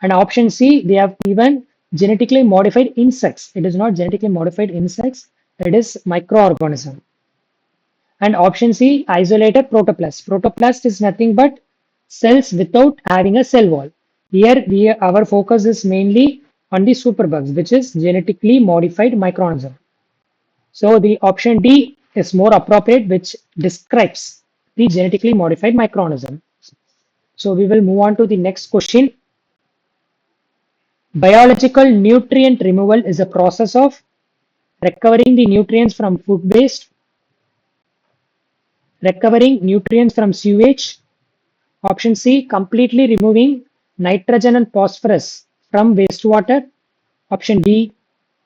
And option C, they have given genetically modified insects. It is not genetically modified insects. It is microorganism. And option C, isolated protoplast. Protoplast is nothing but cells without having a cell wall. Here, our focus is mainly on the superbugs, which is genetically modified microorganism. So the option D is more appropriate, which describes the genetically modified microorganism. So we will move on to the next question. Biological nutrient removal is a process of recovering the nutrients from food waste, recovering nutrients from sewage. Option C, completely removing nitrogen and phosphorus from wastewater. Option D,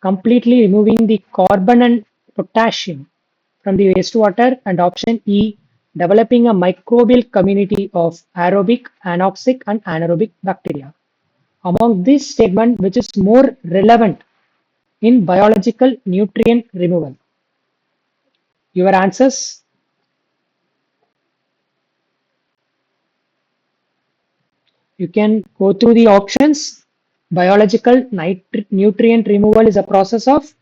completely removing the carbon and potassium from the wastewater. And option E, developing a microbial community of aerobic, anoxic, and anaerobic bacteria. Among this statement, which is more relevant in biological nutrient removal? Your answers? You can go through the options. Biological nutrient removal is a process of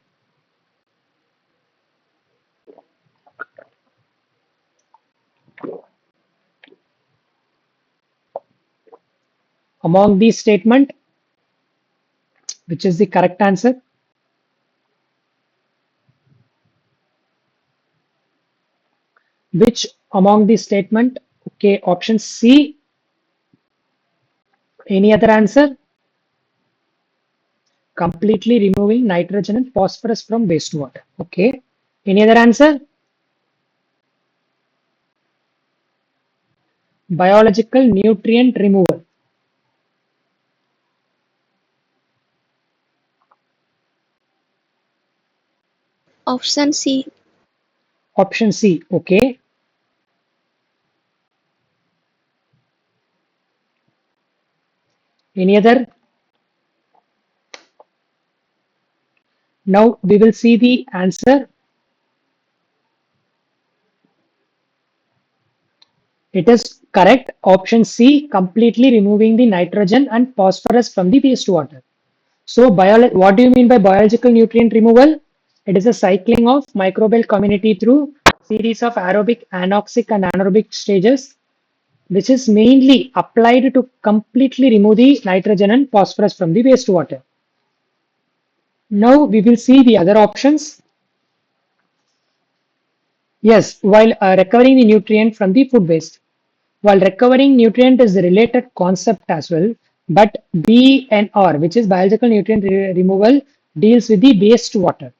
among these statement, which is the correct answer? Which among these statement? Okay, option C. Any other answer? Completely removing nitrogen and phosphorus from wastewater. Okay. Any other answer? Biological nutrient removal. Option C. Option C. Okay. Any other? Now we will see the answer. It is correct. Option C, completely removing the nitrogen and phosphorus from the wastewater. So, what do you mean by biological nutrient removal? It is a cycling of microbial community through series of aerobic, anoxic, and anaerobic stages, which is mainly applied to completely remove the nitrogen and phosphorus from the wastewater. Now we will see the other options. Yes, while recovering the nutrient from the food waste. While recovering nutrient is a related concept as well, But BNR, which is biological nutrient removal, deals with the wastewater.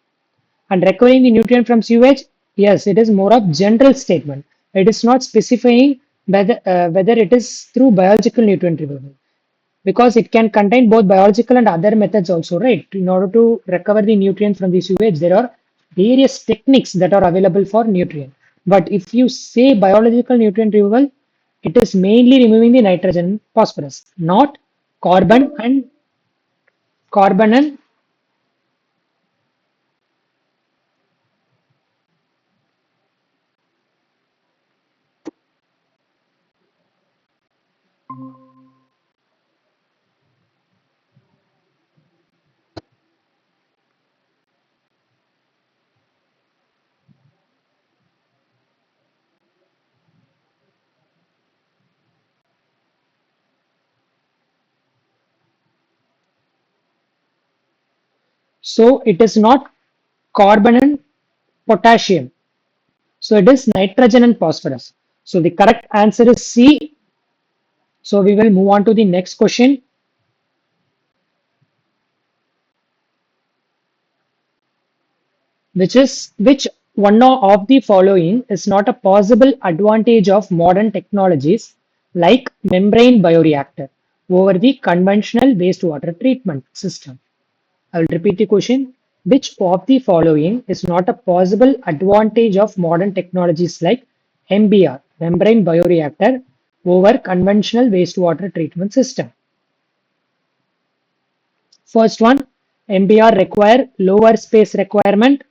And recovering the nutrient from sewage, yes, it is more of general statement. It is not specifying whether it is through biological nutrient removal, because it can contain both biological and other methods also, right? In order to recover the nutrient from the sewage, there are various techniques that are available for nutrient. But if you say biological nutrient removal, it is mainly removing the nitrogen and phosphorus, not carbon and carbon and so it is not carbon and potassium. So it is nitrogen and phosphorus. So the correct answer is C. So we will move on to the next question, which is which one of the following is not a possible advantage of modern technologies like membrane bioreactor over the conventional wastewater treatment system? I will repeat the question. Which of the following is not a possible advantage of modern technologies like MBR, membrane bioreactor, over conventional wastewater treatment system? First one, MBR require lower space requirement.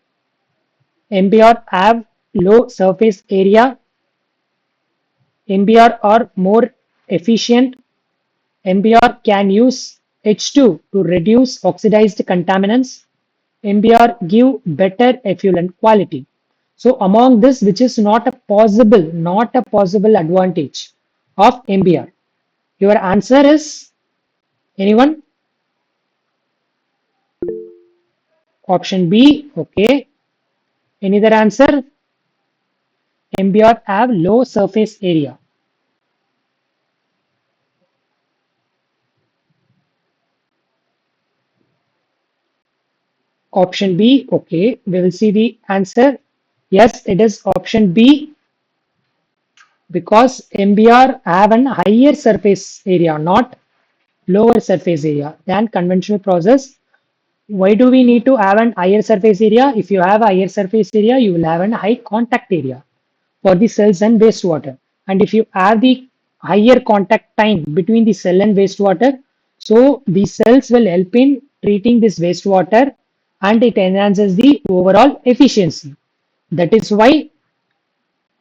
MBR have low surface area. MBR are more efficient. MBR can use H2 to reduce oxidized contaminants. MBR give better effluent quality. So among this, which is not a possible advantage of MBR? Your answer is anyone? Option B. Okay. Any other answer? MBR have low surface area. Option B. Okay. We will see the answer. Yes, it is option B, because MBR have an higher surface area, not lower surface area than conventional process. Why do we need to have an higher surface area? If you have a higher surface area, you will have a high contact area for the cells and wastewater. And if you have the higher contact time between the cell and wastewater, so the cells will help in treating this wastewater and it enhances the overall efficiency. That is why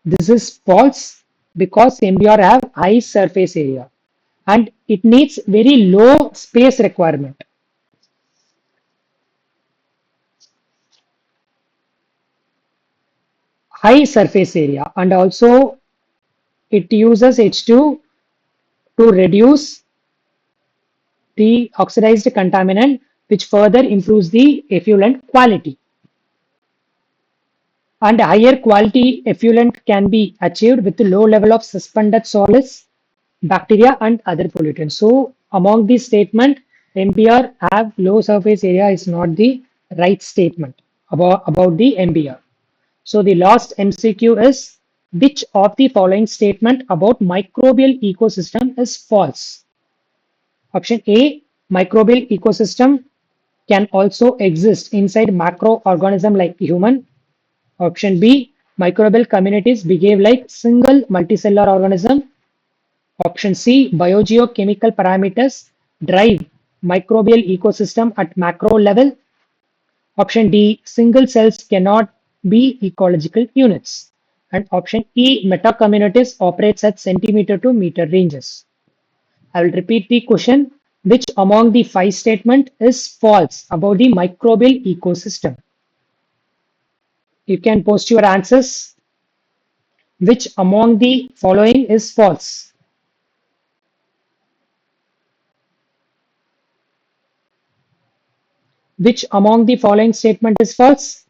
this is false, because MBR have high surface area and it needs very low space requirement. High surface area, and also it uses H2 to reduce the oxidized contaminant, which further improves the effluent quality. And higher quality effluent can be achieved with a low level of suspended solids, bacteria, and other pollutants. So, among these statement, MBR have low surface area is not the right statement about the MBR. So, the last MCQ is, which of the following statement about microbial ecosystem is false? Option A, microbial ecosystem can also exist inside macroorganism like human. Option B, microbial communities behave like single multicellular organism. Option C, biogeochemical parameters drive microbial ecosystem at macro level. Option D, single cells cannot be ecological units. And option E, metacommunities operates at centimeter to meter ranges. I will repeat the question. Which among the five statement is false about the microbial ecosystem? You can post your answers. Which among the following is false? Which among the following statement is false?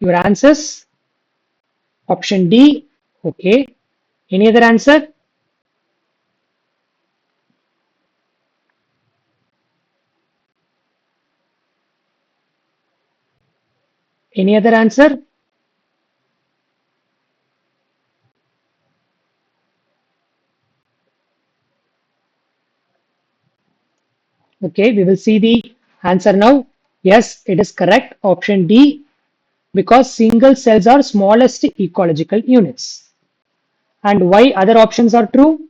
Your answers? Option D. Okay. Any other answer? Any other answer? Okay, we will see the answer now. Yes, it is correct. Option D, because single cells are smallest ecological units. And why other options are true?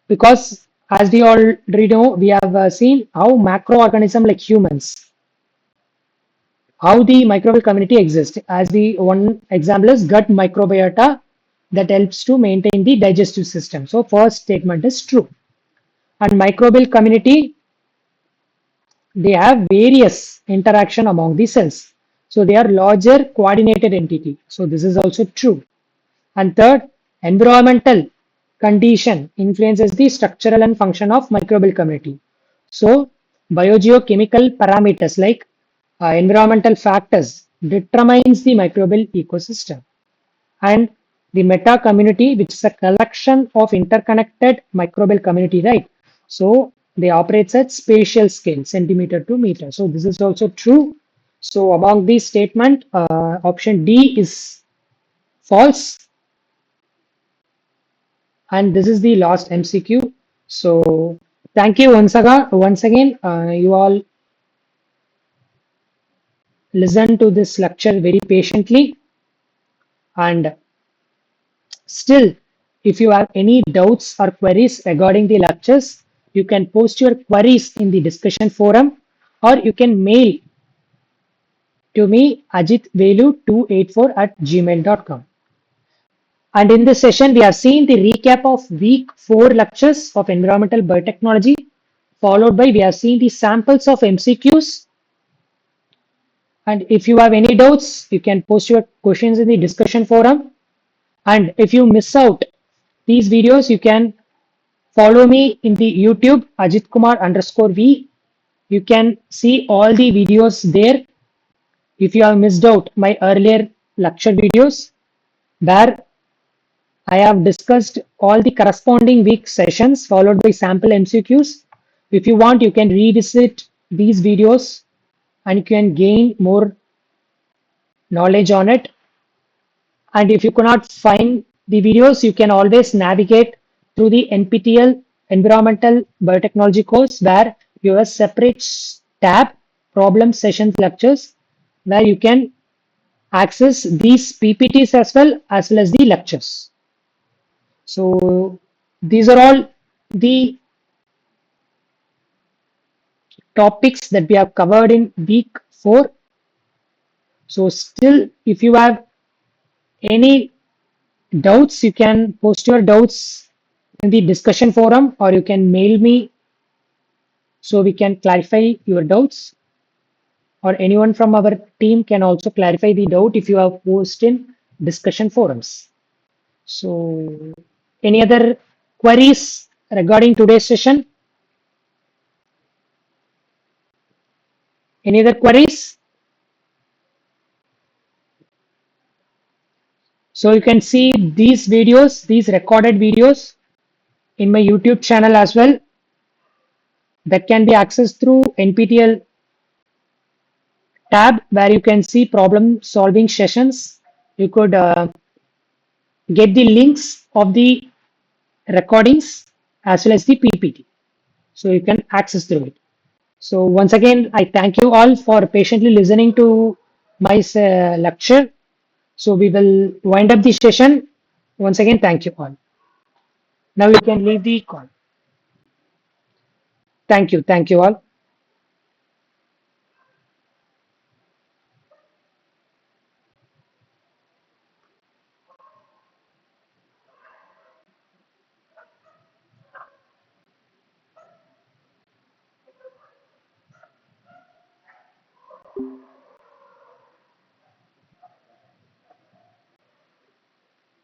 Because as we already know, we have seen how macroorganism like humans, how the microbial community exists. As the one example is gut microbiota that helps to maintain the digestive system. So first statement is true. And microbial community, they have various interaction among the cells. So they are larger coordinated entity. So this is also true. And third, environmental condition influences the structural and function of microbial community. So biogeochemical parameters like environmental factors determines the microbial ecosystem. And the meta community, which is a collection of interconnected microbial community, right? So they operates at spatial scale, centimeter to meter. So this is also true. So among these statement, option D is false, and this is the last MCQ. So thank you once again. You all listen to this lecture very patiently, and still, if you have any doubts or queries regarding the lectures, you can post your queries in the discussion forum, or you can mail to me ajitvelu284@gmail.com. And in this session, we have seen the recap of week 4 lectures of environmental biotechnology, followed by we have seen the samples of MCQs. And if you have any doubts, you can post your questions in the discussion forum. And if you miss out these videos, you can follow me in the YouTube Ajit Kumar underscore V. You can see all the videos there. If you have missed out my earlier lecture videos, where I have discussed all the corresponding week sessions followed by sample MCQs. If you want, you can revisit these videos and you can gain more knowledge on it. And if you cannot find the videos, you can always navigate through the NPTEL Environmental Biotechnology course, where you have a separate tab, problem sessions lectures, where you can access these PPTs as well as the lectures. So these are all the topics that we have covered in week 4. So still, if you have any doubts, you can post your doubts in the discussion forum, or you can mail me so we can clarify your doubts, or anyone from our team can also clarify the doubt if you have post in discussion forums. So any other queries regarding today's session? Any other queries? So you can see these videos, these recorded videos in my YouTube channel as well, that can be accessed through NPTEL tab, where you can see problem solving sessions. You could get the links of the recordings as well as the PPT. So you can access through it. So once again, I thank you all for patiently listening to my lecture. So we will wind up the session. Once again, thank you all. Now you can leave the call. Thank you. Thank you all.